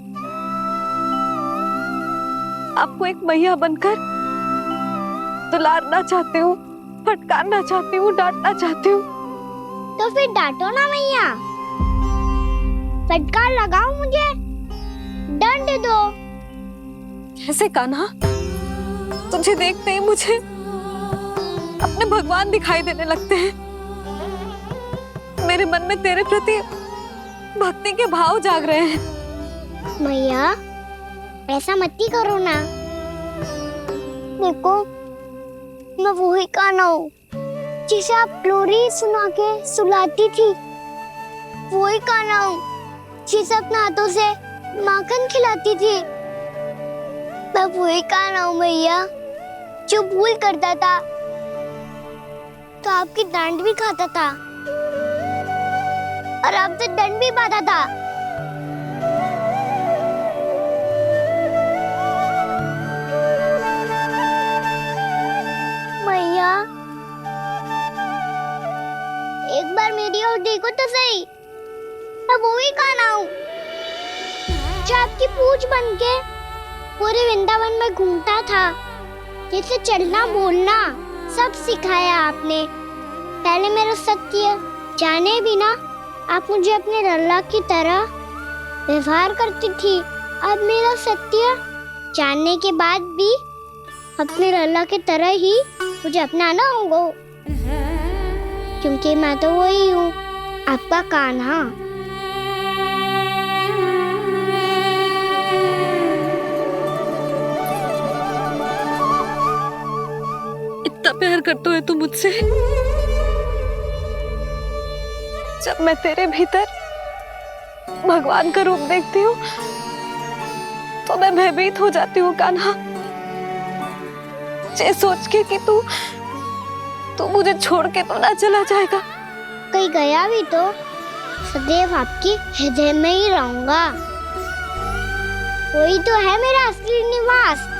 आपको एक मैया बनकर दुलारना चाहती हूँ, फटकारना चाहती हूँ, डांटना चाहती हूँ। तो फिर डांटो ना मैया, फटकार लगाओ, मुझे दंड दो। कैसे कान्हा? तुझे देखते ही मुझे अपने भगवान दिखाई देने लगते हैं। मेरे मन में तेरे प्रति भक्ति के भाव जाग रहे हैं। मैया ऐसा मत ही करो ना। देखो मैं वही कान्हा हूँ जिसे आप लोरी सुना के सुलाती थी। वही कान्हा हूँ जिसे अपने हाथों से माखन खिलाती थी। मैं वही कान्हा हूँ मैया जो भूल करता था तो आपकी डांट भी खाता था और आपसे दंड भी पाता था। मैया एक बार मेरी ओर देखो तो सही। मैं वो ही कान्हा हूँ जो आपकी पूछ बनके पूरे वृंदावन में घूमता था। जैसे चलना बोलना सब सिखाया आपने। पहले मेरा सत्य जाने बिना आप मुझे अपने लल्ला की तरह व्यवहार करती थी। अब मेरा सत्य जानने के बाद भी अपने लल्ला की तरह ही मुझे अपनाना होगा, क्योंकि मैं तो वही हूँ, आपका कान्हा। इतना प्यार करते हो तुम मुझसे? जब मैं तेरे भीतर भगवान का रूप देखती हूँ तो मैं भयभीत हो जाती हूँ कान्हा। ये सोच के कि तू मुझे छोड़ के तो ना चला जाएगा। कहीं गया भी तो सदैव आपके हृदय में ही रहूंगा। वही तो है मेरा असली निवास।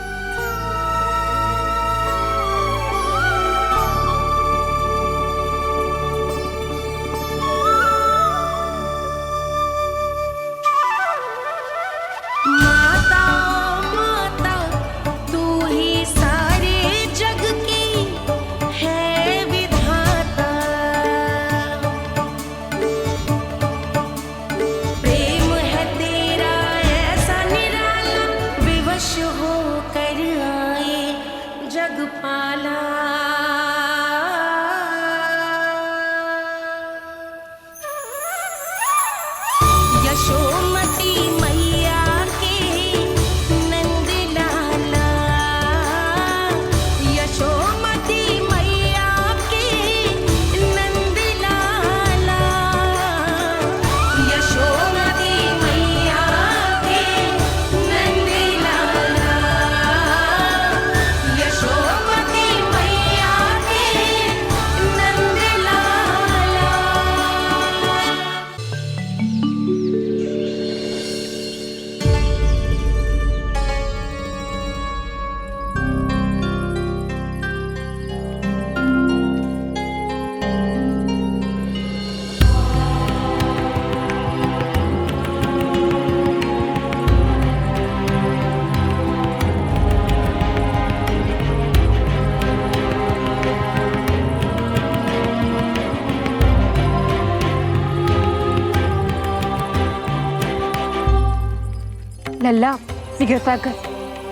लल्ला सिगरेट पैक कर,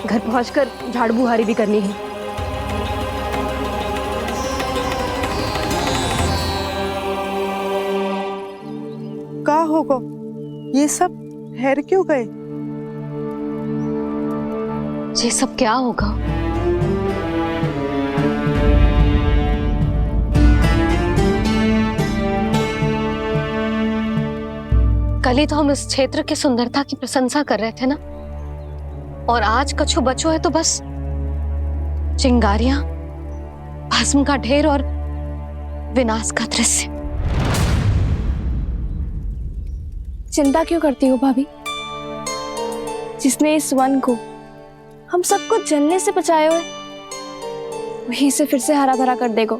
घर पहुंचकर झाड़ू बुहारी भी करनी है। का होगा? ये सब ठहर क्यों गए? ये सब क्या होगा? कल ही तो हम इस क्षेत्र की सुंदरता की प्रशंसा कर रहे थे ना, और आज कछु बचो है तो बस चिंगारियां, भस्म का ढेर और विनाश का दृश्य। चिंता क्यों करती हो भाभी? जिसने इस वन को हम सबको जलने से बचाए हुए वही से फिर से हरा भरा कर देगा।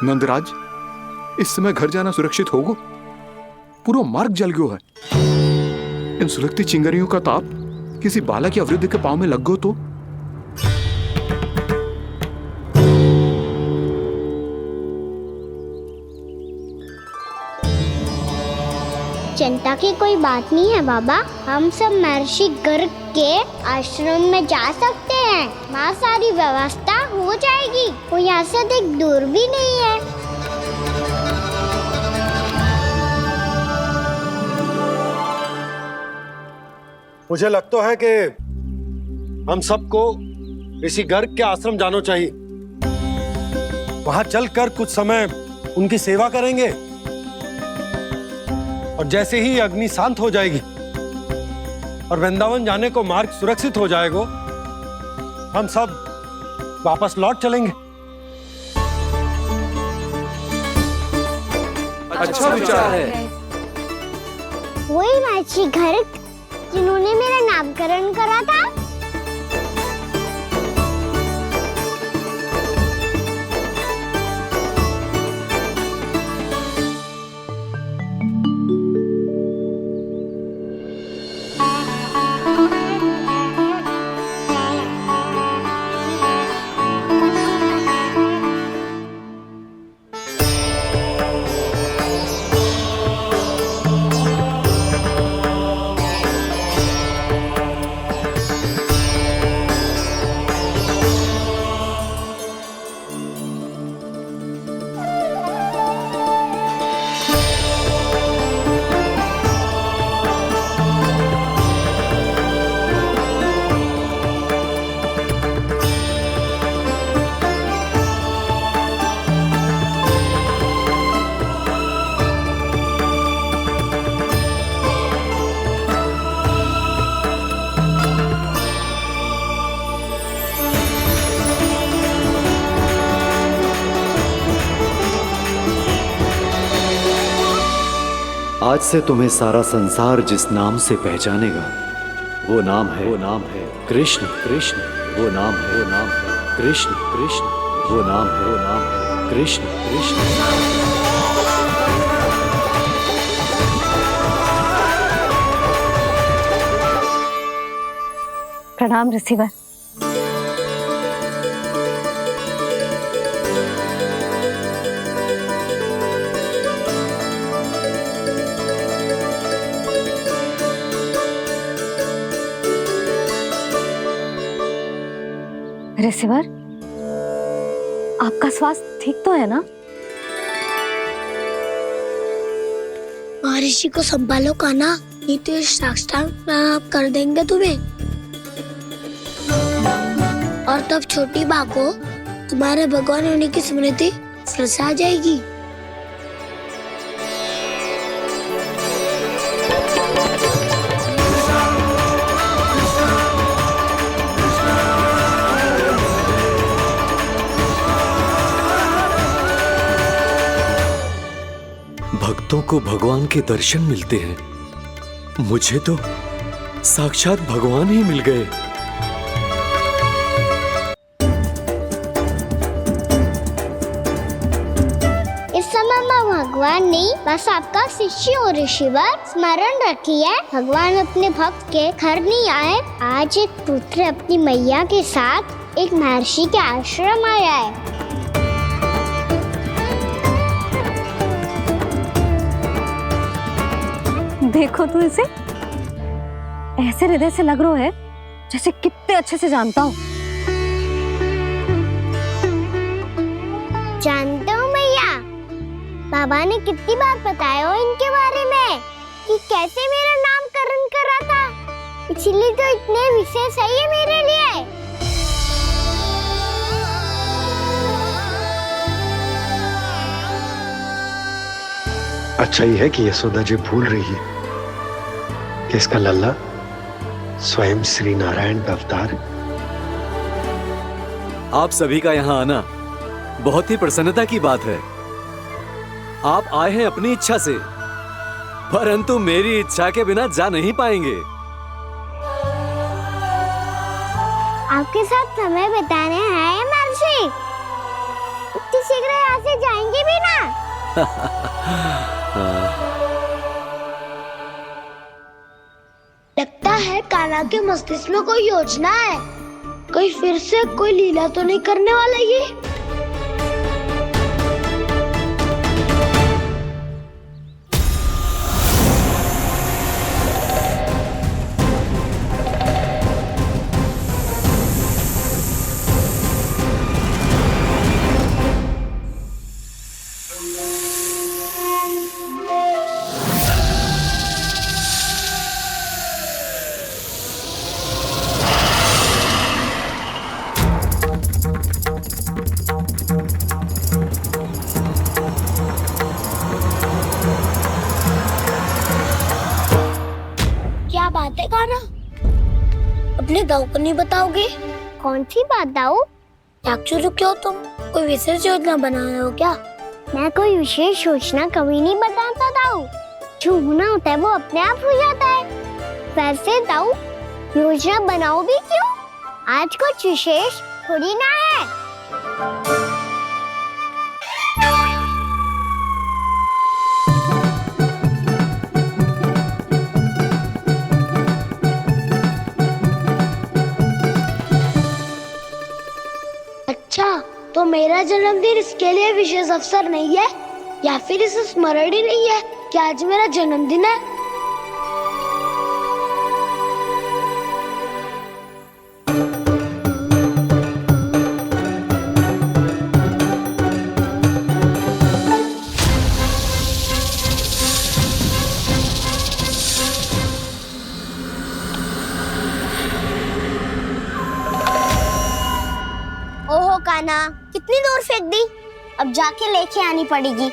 नंदराज, इस समय घर जाना सुरक्षित होगो? पूरा मार्ग जल गयो है। इन सुलगती चिंगारियों का ताप किसी बालक या वृद्ध के पांव में लग गो तो? चिंता की कोई बात नहीं है बाबा, हम सब महर्षि गर्ग के आश्रम में जा सकते हैं। वहाँ सारी व्यवस्था हो जाएगी, वो यहाँ से अधिक दूर भी नहीं है। मुझे लगता है कि हम सबको ऋषि गर्ग के आश्रम जाना चाहिए। वहां चलकर कुछ समय उनकी सेवा करेंगे और जैसे ही अग्नि शांत हो जाएगी और वृंदावन जाने को मार्ग सुरक्षित हो जाएगा, हम सब वापस लौट चलेंगे। अच्छा विचार है। वही महर्षि गर्ग जिन्होंने मेरा नामकरण करा था। आज से तुम्हें सारा संसार जिस नाम से पहचानेगा वो नाम है कृष्ण। कृष्ण वो नाम है कृष्ण। कृष्ण वो नाम है कृष्ण। कृष्ण। प्रणाम ऋषिवर। ऋषिवर, आपका स्वास्थ्य ठीक तो है ना? महर्षि को संभालो कान्हा, नहीं तो ये साक्षात कर देंगे तुम्हें। और तब छोटी बा को तुम्हारे भगवान होने की स्मृति फिर से आ जाएगी। भक्तों को भगवान के दर्शन मिलते हैं, मुझे तो साक्षात भगवान ही मिल गए। इस समय मैं भगवान नहीं, बस आपका शिष्य हूँ ऋषिवर। स्मरण रखिए, भगवान अपने भक्त के घर नहीं आए। आज एक पुत्र अपनी मैया के साथ एक महर्षि के आश्रम आया है। देखो तो इसे, ऐसे हृदय से लग रहा है जैसे कितने अच्छे से जानता हूँ। जानते हो मैया, बाबा ने कितनी बार बताया हो इनके बारे में कि कैसे मेरा नामकरण करा था, इसीलिए तो इतने विशेष है ये मेरे लिए। अच्छा ही है कि यशोदा जी भूल रही है कि इसका लल्ला स्वयं श्री नारायण का अवतार है। आप सभी का यहाँ आना बहुत ही प्रसन्नता की बात है। आप आए हैं अपनी इच्छा से, परंतु मेरी इच्छा के बिना जा नहीं पाएंगे। आपके साथ समय बिताने आए महर्षि। इतनी शीघ्र यहाँ से जाएंगे भी ना? लगता है कान्हा के मस्तिष्क में कोई योजना है। कोई फिर से कोई लीला तो नहीं करने वाला ये? क्या बात है कान्हा? अपने दाऊ को नहीं बताओगे? कौन सी बात दाऊ? याक्षुरु क्यों तुम कोई विशेष योजना बना रहे हो क्या? मैं कोई विशेष योजना कभी नहीं बताता दाऊ। जो होना होता है वो अपने आप हो जाता है। वैसे दाऊ योजना बनाओ भी क्यों? आज कुछ विशेष थोड़ी ना है। अच्छा, तो मेरा जन्मदिन इसके लिए विशेष अवसर नहीं है, या फिर इसे स्मरण ही नहीं है कि आज मेरा जन्मदिन है? ओहो कान्हा, कितनी दूर फेंक दी? अब जाके लेके आनी पड़ेगी।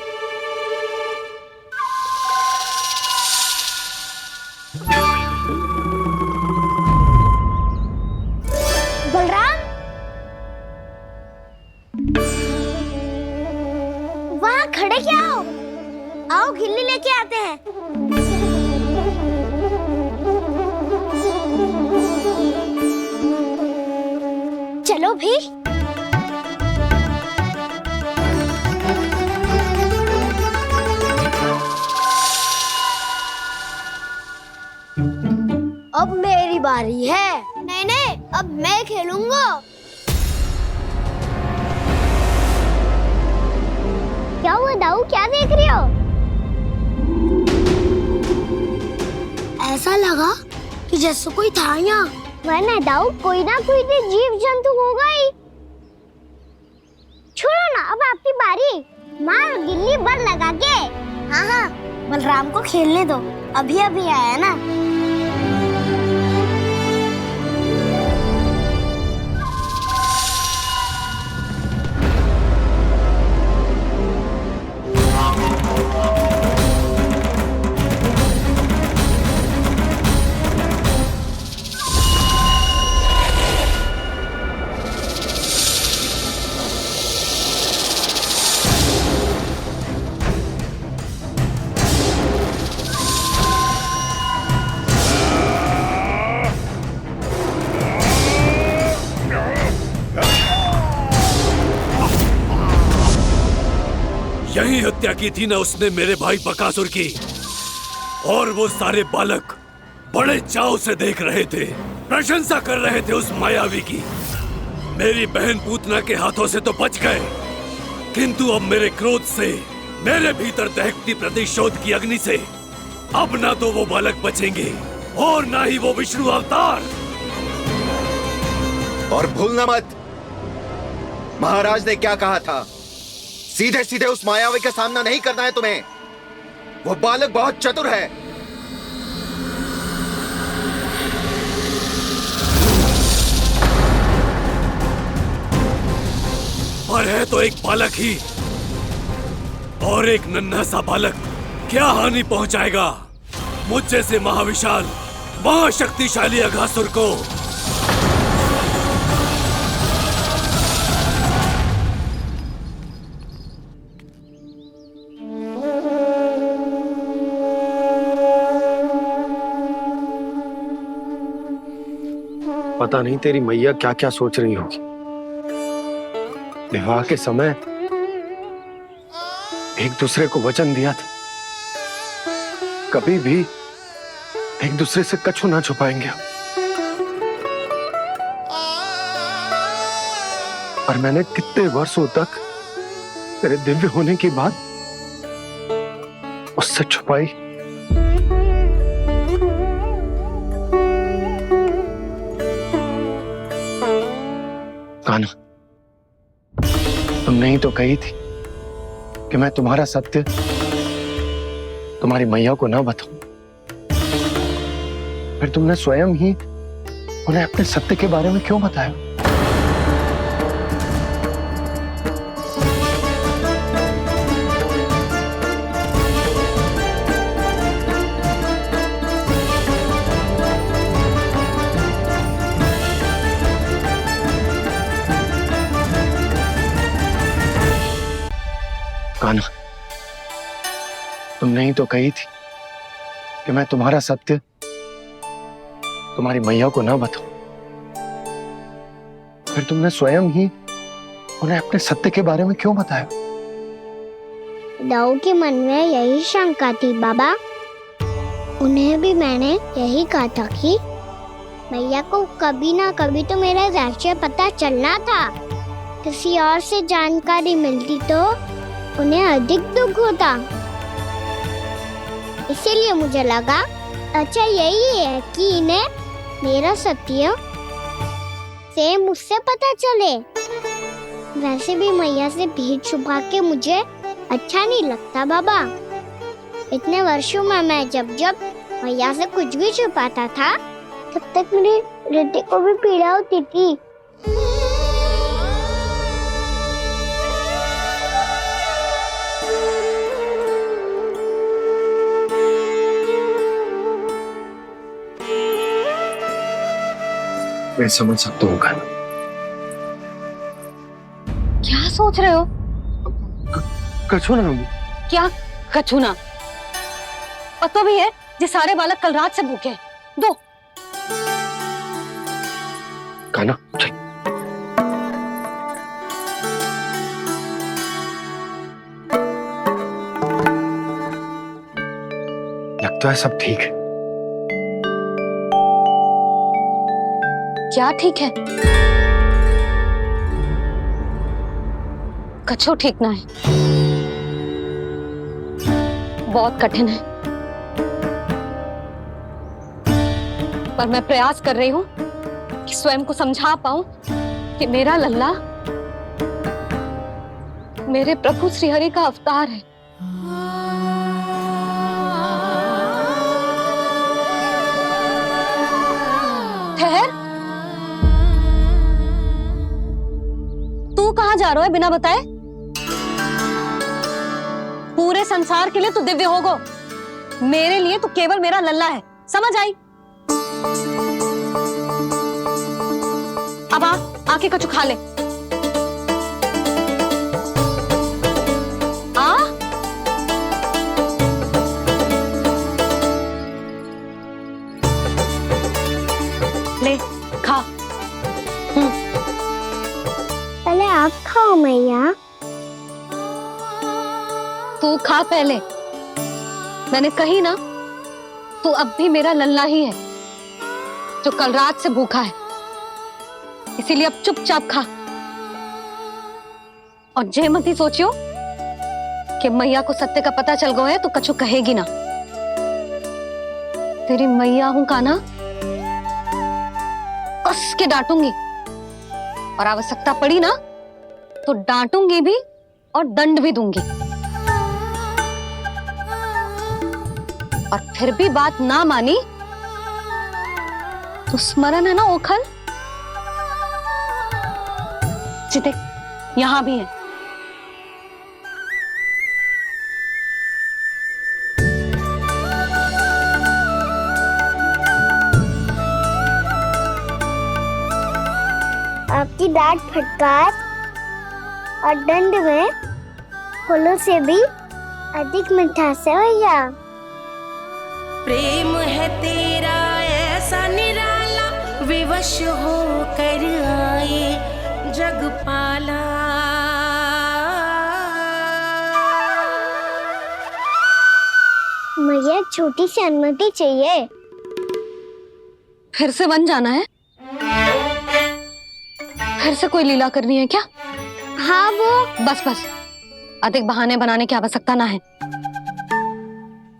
बलराम, वहाँ खड़े क्या हो? आओ गिल्ली लेके आते हैं। चलो भी। अब मेरी बारी है। नहीं नहीं, अब मैं खेलूंगा। क्या हुआ दाऊ, क्या देख रही हो? ऐसा लगा कि जैसे कोई था यहाँ। वरना दाऊ कोई ना कोई तो जीव जंतु होगा ही। छोड़ो ना, अब आपकी बारी। मार गिल्ली बल लगा के। हाँ हाँ, बलराम को खेलने दो, अभी अभी आया ना। यही हत्या की थी ना उसने मेरे भाई बकासुर की, और वो सारे बालक बड़े चाव से देख रहे थे, प्रशंसा कर रहे थे उस मायावी की। मेरी बहन पूतना के हाथों से तो बच गए, किंतु अब मेरे क्रोध से, मेरे भीतर दहकती प्रतिशोध की अग्नि से अब ना तो वो बालक बचेंगे और ना ही वो विष्णु अवतार। और भूलना मत, महाराज ने क्या कहा था। सीधे सीधे उस मायावी का सामना नहीं करना है तुम्हें। वो बालक बहुत चतुर है। पर है तो एक बालक ही, और एक नन्हा सा बालक क्या हानि पहुंचाएगा मुझ जैसे महाविशाल महाशक्तिशाली अघासुर को। पता नहीं तेरी मैया क्या क्या सोच रही होगी। विवाह के समय एक दूसरे को वचन दिया था, कभी भी एक दूसरे से कछु ना छुपाएंगे। और मैंने कितने वर्षों तक तेरे दिव्य होने की बात उससे छुपाई। कान्हा, तुमने ही तो कही थी कि मैं तुम्हारा सत्य तुम्हारी मैया को ना बताऊं। फिर तुमने स्वयं ही उन्हें अपने सत्य के बारे में क्यों बताया? कान्हा, तुमने ही तो कही थी कि मैं तुम्हारा सत्य तुम्हारी मैया को ना बताऊं। फिर तुमने स्वयं ही उन्हें अपने सत्य के बारे में क्यों बताया? दाऊ के मन में यही शंका थी बाबा। उन्हें भी मैंने यही कहा था कि मैया को कभी ना कभी तो मेरा रहस्य पता चलना था। किसी और से जानकारी मिलती तो उन्हें अधिक दुख होता। इसीलिए मुझे लगा अच्छा यही है कि इन्हें मेरा सत्य से मुझसे पता चले। वैसे भी मैया से भेद छुपा के मुझे अच्छा नहीं लगता बाबा। इतने वर्षों में मैं जब जब मैया से कुछ भी छुपाता था तब तक मेरी रिद्धि को भी पीड़ा होती थी। मैं समझ सकता हूँ कान्हा। क्या सोच रहे हो? कछु ना। क्या कछु ना? पता भी है ये सारे बालक कल रात से भूखे हैं। दो कान्हा चल। लगता है सब ठीक है। क्या ठीक है? कछु ठीक ना है। बहुत कठिन है, पर मैं प्रयास कर रही हूं कि स्वयं को समझा पाऊं कि मेरा लल्ला मेरे प्रभु श्रीहरि का अवतार है। ठहर, तू कहां जा रहा है बिना बताए? पूरे संसार के लिए तू दिव्य होगो, मेरे लिए तू केवल मेरा लल्ला है। समझ आई? अब आके कछु खा ले। आ ले खा। पहले आप खाओ मैया। तू खा पहले। मैंने कही ना, तू अब भी मेरा लल्ला ही है जो कल रात से भूखा है। इसीलिए अब चुपचाप खा। और जे मत ही सोचियो कि मैया को सत्य का पता चल गया है तो कछु कहेगी ना। तेरी मैया हूं कान्हा, कस के डांटूंगी और आवश्यकता पड़ी ना तो डांटूंगी भी और दंड भी दूंगी। और फिर भी बात ना मानी तो स्मरण है ना ओखल? देख यहां भी है। आपकी डांट फटकार और दंड में फूलों से भी अधिक मिठास है भैया। प्रेम है तेरा ऐसा निराला, विवश हो कर आए जगपाला। मुझे एक छोटी सी अनुमति चाहिए। फिर से वन जाना है? फिर से कोई लीला करनी है क्या? हाँ वो। बस बस, अधिक बहाने बनाने की आवश्यकता ना है।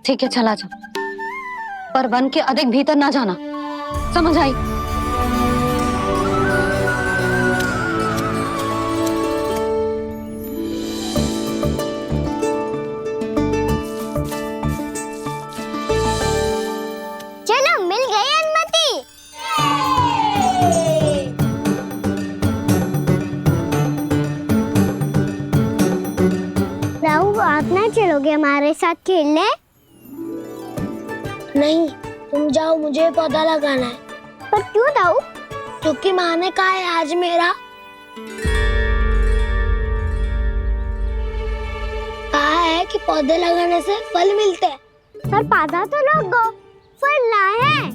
ठीक है, चला जा, पर वन के अधिक भीतर ना जाना, समझ आई? चलो, मिल गई अनुमति। राहु, आप ना चलोगे हमारे साथ खेलने? नहीं, तुम जाओ, मुझे पौधा लगाना है। पर क्यों राहु? क्योंकि माँ ने कहा है आज मेरा कहा है कि पौधे लगाने से फल मिलते हैं। पर पौधा तो लगो, फल ना है।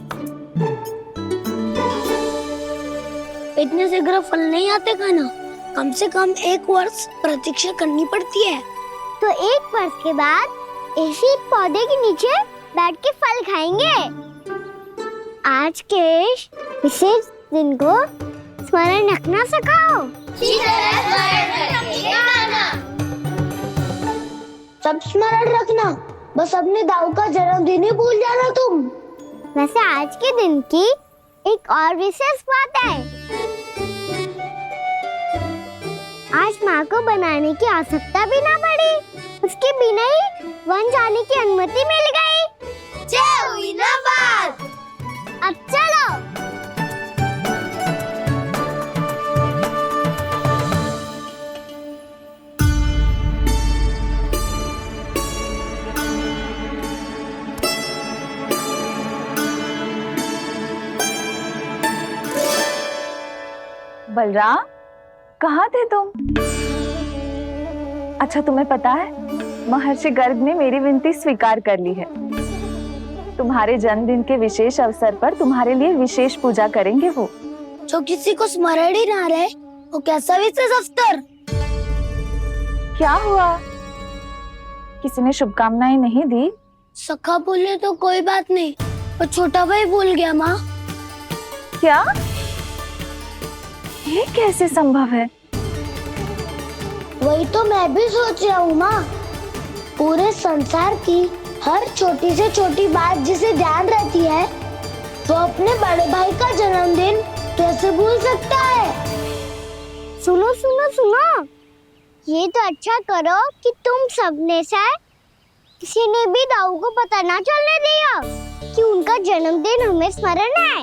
इतने शीघ्र फल नहीं आते खाना, कम से कम 1 वर्ष प्रतीक्षा करनी पड़ती है। तो 1 वर्ष के बाद इसी पौधे के नीचे बैठ के फल खाएंगे। आज के इस विशेष दिन को स्मरण रखना सिखाओ। सब स्मरण रखना, बस अपने दाऊ का जन्मदिन ही भूल जाना तुम। वैसे आज के दिन की एक और विशेष बात है। आज माँ को बनाने की आवश्यकता भी ना पड़ी, उसके बिना ही वन जाने की अनुमति मिल गई। जय हुई ना बात। अब चलो। बलराम, कहाँ थे तुम? अच्छा, तुम्हें पता है महर्षि गर्ग ने मेरी विनती स्वीकार कर ली है। तुम्हारे जन्मदिन के विशेष अवसर पर तुम्हारे लिए विशेष पूजा करेंगे वो। जो किसी को स्मरण ही ना रहे, वो कैसा विशेष अवसर? क्या हुआ? किसी ने शुभकामनाएं नहीं दी? सखा बोले तो कोई बात नहीं, पर छोटा भाई भूल गया माँ। क्या? ये कैसे संभव है? वही तो मैं भी सोच रहा हूँ माँ। पूरे संसार की हर छोटी से छोटी बात जिसे ध्यान रहती है, वो अपने बड़े भाई का जन्मदिन कैसे भूल सकता है? सुनो सुनो सुनो, ये तो अच्छा करो कि तुम सबने से किसी ने भी दाऊ को पता ना चलने दिया कि उनका जन्मदिन हमें स्मरण है।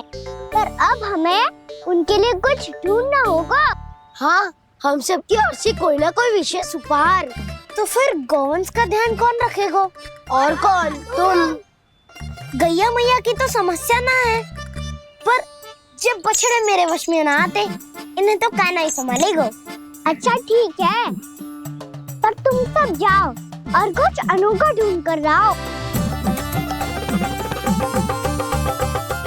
पर अब हमें उनके लिए कुछ ढूंढना होगा। हाँ, हम सबकी ओर से कोई ना कोई विशेष उपहार। तो फिर गौंस का ध्यान कौन रखेगा? और कौन? तुम। गैया मैया की तो समस्या ना है, पर जब बछड़े मेरे वश में ना आते, इन्हें तो कान्हा ही संभालेगा। अच्छा ठीक है, पर तुम सब जाओ और कुछ अनोखा ढूंढ कर लाओ।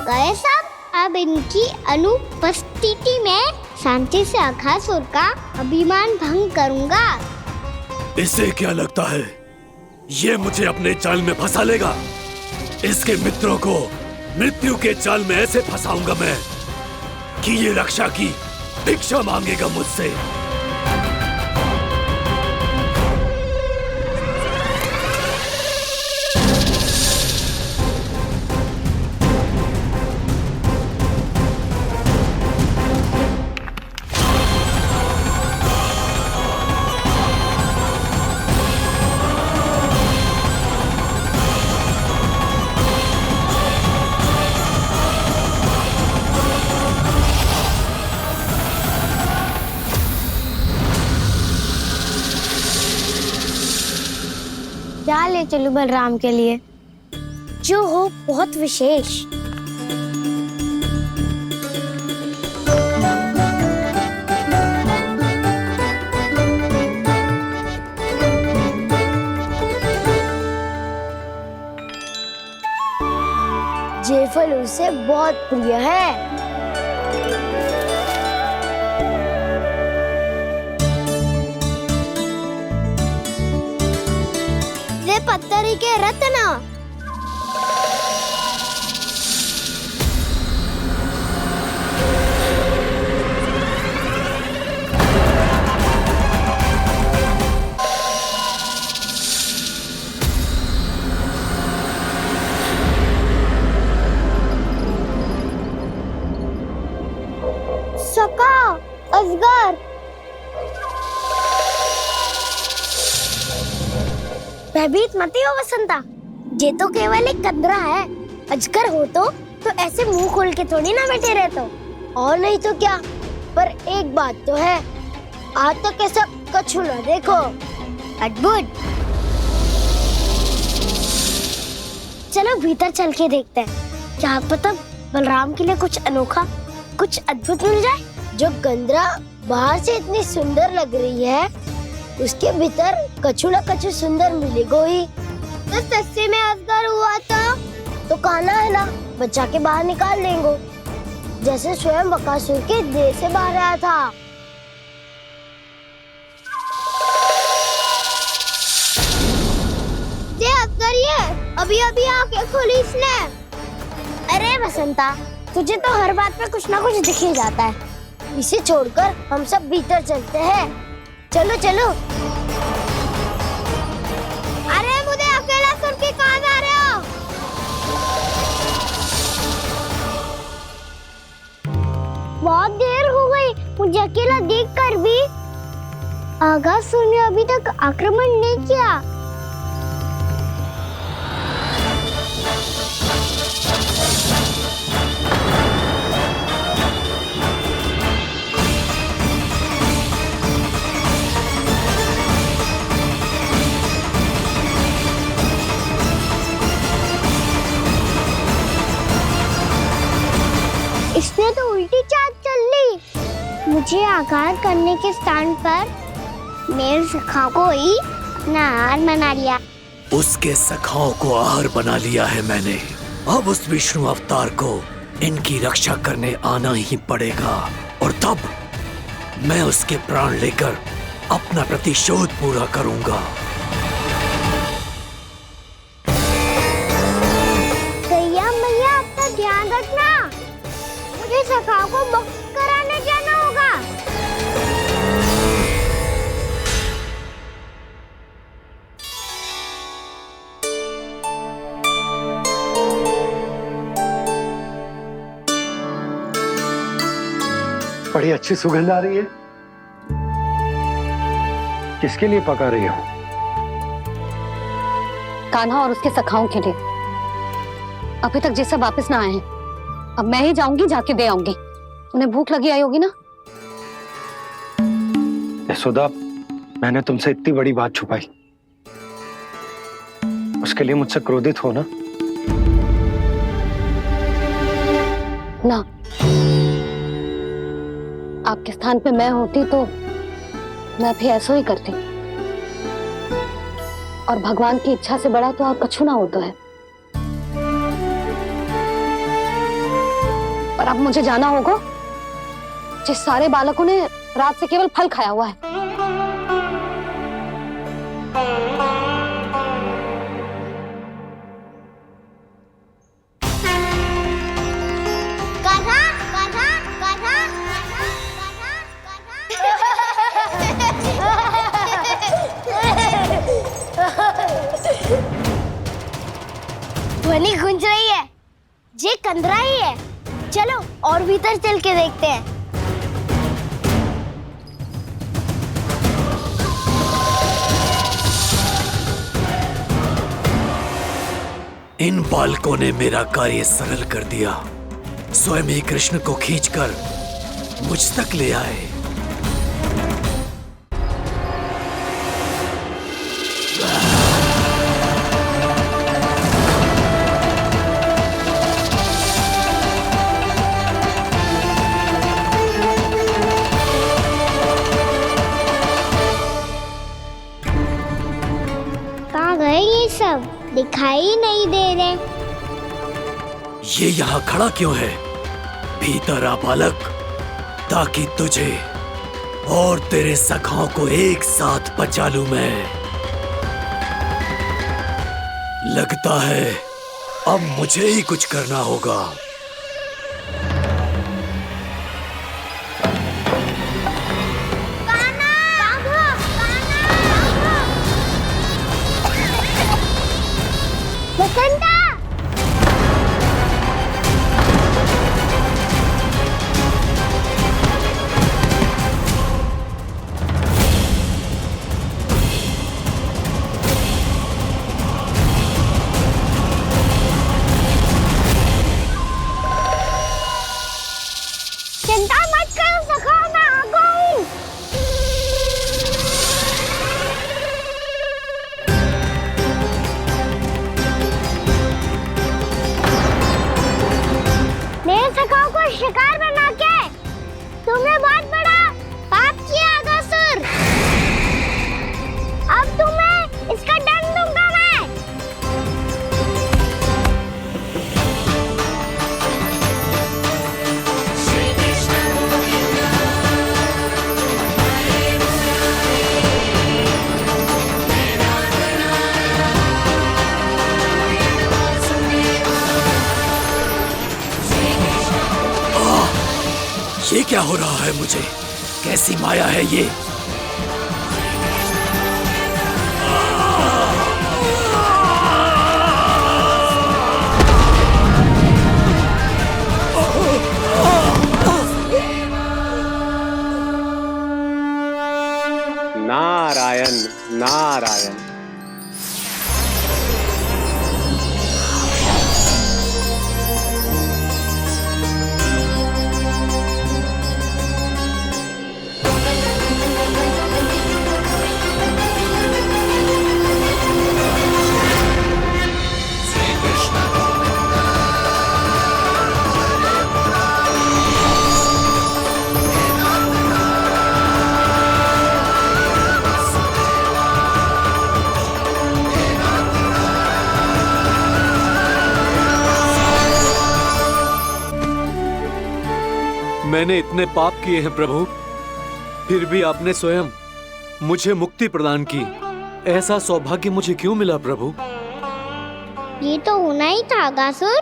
गए सब? अब इनकी अनुपस्थिति में शांति से अघासुर का अभिमान भंग करूंगा। इसे क्या लगता है ये मुझे अपने जाल में फंसा लेगा? इसके मित्रों को मृत्यु के जाल में ऐसे फंसाऊंगा मैं कि ये रक्षा की भिक्षा मांगेगा मुझसे। क्या ले चलूं बलराम के लिए जो हो बहुत विशेष? जे फल उसे बहुत प्रिय है। पत्थरी के रत्न। सका, अजगर। भयभीत मत हो वसंता, ये तो केवल एक कंदरा है। अजगर हो तो ऐसे मुंह खोल के थोड़ी ना बैठे रहते। और नहीं तो क्या। पर एक बात तो है, आज तक ऐसा कछु ना देखो। अद्भुत। चलो भीतर चल के देखते हैं, क्या पता बलराम के लिए कुछ अनोखा, कुछ अद्भुत मिल जाए। जो गंदरा बाहर से इतनी सुंदर लग रही है, उसके भीतर कछु न कछु सुंदर मिलेगा ही। तो सस्ते में अजगर हुआ तो कान्हा है ना, बच्चा के बाहर निकाल देंगे, जैसे स्वयं बकासुर के देह से बाहर आया था। ये अजगर ये अभी अभी आके खोली इसने। अरे वसंता, तुझे तो हर बात पे कुछ ना कुछ दिख ही जाता है। इसे छोड़कर हम सब भीतर चलते हैं। चलो चलो। अरे मुझे अकेला सुन के कहाँ जा रहे हो? बहुत देर हो गई मुझे अकेला देखकर भी। आगासुर ने अभी तक आक्रमण नहीं किया। इसने तो उल्टी चाल चल ली। मुझे आघात करने के स्थान पर मेरे सखा को ही अपना आहार बना लिया। उसके सखाओं को आहार बना लिया है मैंने। अब उस विष्णु अवतार को इनकी रक्षा करने आना ही पड़ेगा, और तब मैं उसके प्राण लेकर अपना प्रतिशोध पूरा करूंगा। गैया मैया, अपना ध्यान रखना। मुझे सखा को मुक्त कराने जाना होगा। बड़ी अच्छी सुगंध आ रही है। किसके लिए पका रही हो? कान्हा और उसके सखाओं के लिए। अभी तक जैसे वापस ना आए हैं, अब मैं ही जाऊंगी, जाके दे आऊंगी। उन्हें भूख लगी आई होगी ना। यशोदा, मैंने तुमसे इतनी बड़ी बात छुपाई, उसके लिए मुझसे क्रोधित हो ना? ना, आपके स्थान पे मैं होती तो मैं भी ऐसा ही करती। और भगवान की इच्छा से बड़ा तो और कछु ना होता है। पर अब मुझे जाना होगा। जिस सारे बालकों ने रात से केवल फल खाया हुआ है। कान्हा, कान्हा, कान्हा, ध्वनि गूंज रही है। ये कंदरा ही है। चलो और भीतर चल के देखते हैं। इन बालकों ने मेरा कार्य सरल कर दिया। स्वयं ही कृष्ण को खींचकर मुझ तक ले आए। कहाँ गए ये सब? दिखाई नहीं दे रहे। ये यहाँ खड़ा क्यों है? भीतर आ बालक, ताकि तुझे और तेरे सखाओं को एक साथ बचा लूं मैं। लगता है अब मुझे ही कुछ करना होगा। बसंता! चिंता मत करो सखा, मैं आ गई। मेरे सखाओं को शिकार बना के तुमने बहुत बड़ा पाप किया अगासुर। अब तुम्हें इसका दंड दूंगा मैं। ये क्या हो रहा है मुझे? कैसी माया है ये? नारायण नारायण। मैंने इतने पाप किए हैं प्रभु, फिर भी आपने स्वयं मुझे मुक्ति प्रदान की। ऐसा सौभाग्य मुझे क्यों मिला प्रभु? ये तो होना ही था अगासुर।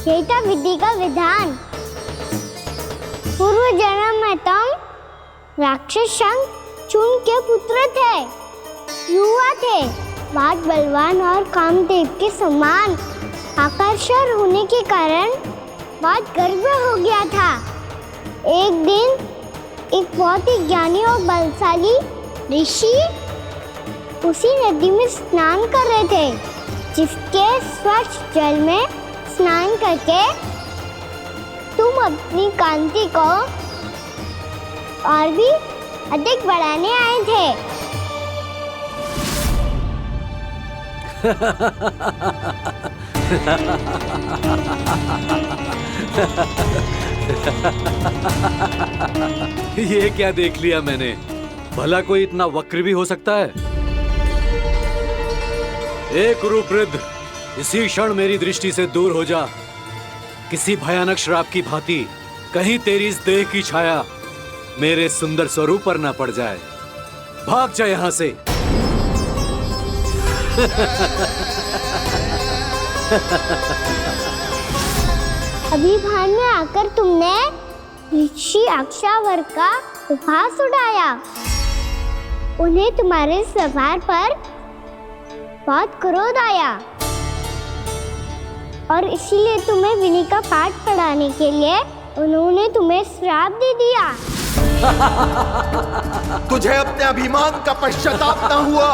यही था विधि का विधान। पूर्व जन्म में तुम राक्षस शंखचूड़ के पुत्र थे, युवा थे, बहुत बलवान और कामदेव के समान। आकर्षण होने के कारण बहुत गर्व हो गया था। एक दिन एक बहुत ही ज्ञानी और बलशाली ऋषि उसी नदी में स्नान कर रहे थे, जिसके स्वच्छ जल में स्नान करके तुम अपनी कांति को और भी अधिक बढ़ाने आए थे। ये क्या देख लिया मैंने? भला कोई इतना वक्र भी हो सकता है? एक रूपवृद्ध, इसी क्षण मेरी दृष्टि से दूर हो जा। किसी भयानक श्राप की भांति कहीं तेरी इस देह की छाया मेरे सुंदर स्वरूप पर न पड़ जाए। भाग जा यहाँ से। अभी भान में आकर तुमने ऋषि अक्षावर का उपहास उड़ाया। उन्हें तुम्हारे स्वभाव पर बहुत क्रोध आया और इसीलिए तुम्हें विनय का पाठ पढ़ाने के लिए उन्होंने तुम्हें श्राप दे दिया। तुझे अपने अभिमान का पश्चाताप न हुआ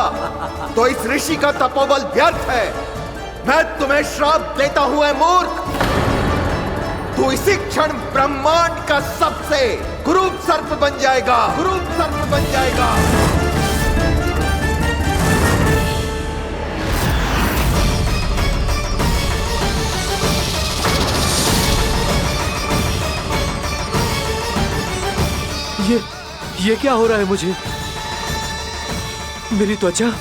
तो इस ऋषि का तपोबल व्यर्थ है। मैं तुम्हें श्राप देता हूं ऐ मूर्ख। तू इसी क्षण ब्रह्मांड का सबसे कुरूप सर्प बन जाएगा, कुरूप सर्प बन जाएगा। ये क्या हो रहा है मुझे? मेरी त्वचा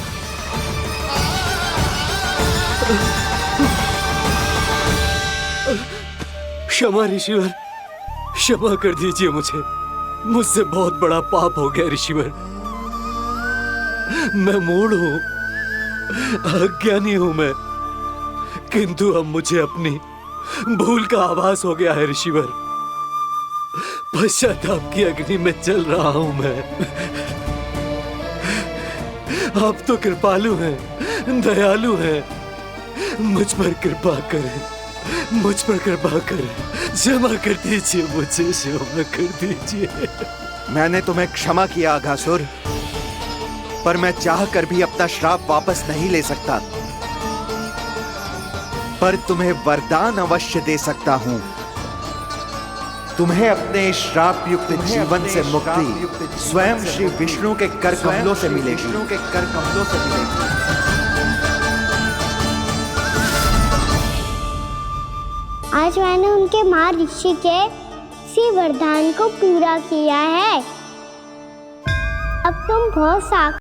क्षमा ऋषिवर, क्षमा कर दीजिए मुझे। मुझसे बहुत बड़ा पाप हो गया ऋषिवर। मैं मूढ़ हूं, अज्ञानी हूं मैं। किंतु अब मुझे अपनी भूल का आभास हो गया है ऋषिवर। पश्चाताप की अग्नि में जल रहा हूं मैं। आप तो कृपालु हैं, दयालु हैं, मुझ पर कृपा करें, मुझ पर कृपा करें, क्षमा कर दीजिए मुझे, क्षमा कर दीजिए। मैंने तुम्हें क्षमा किया अघासुर, पर मैं चाहकर भी अपना श्राप वापस नहीं ले सकता। पर तुम्हें वरदान अवश्य दे सकता हूं। तुम्हें अपने श्राप युक्त जीवन से मुक्ति स्वयं श्री विष्णु के कर कमलों से मिलेगी। आज मैंने उनके माँ ऋषि के इसी वरदान को पूरा किया है। अब तुम बहुत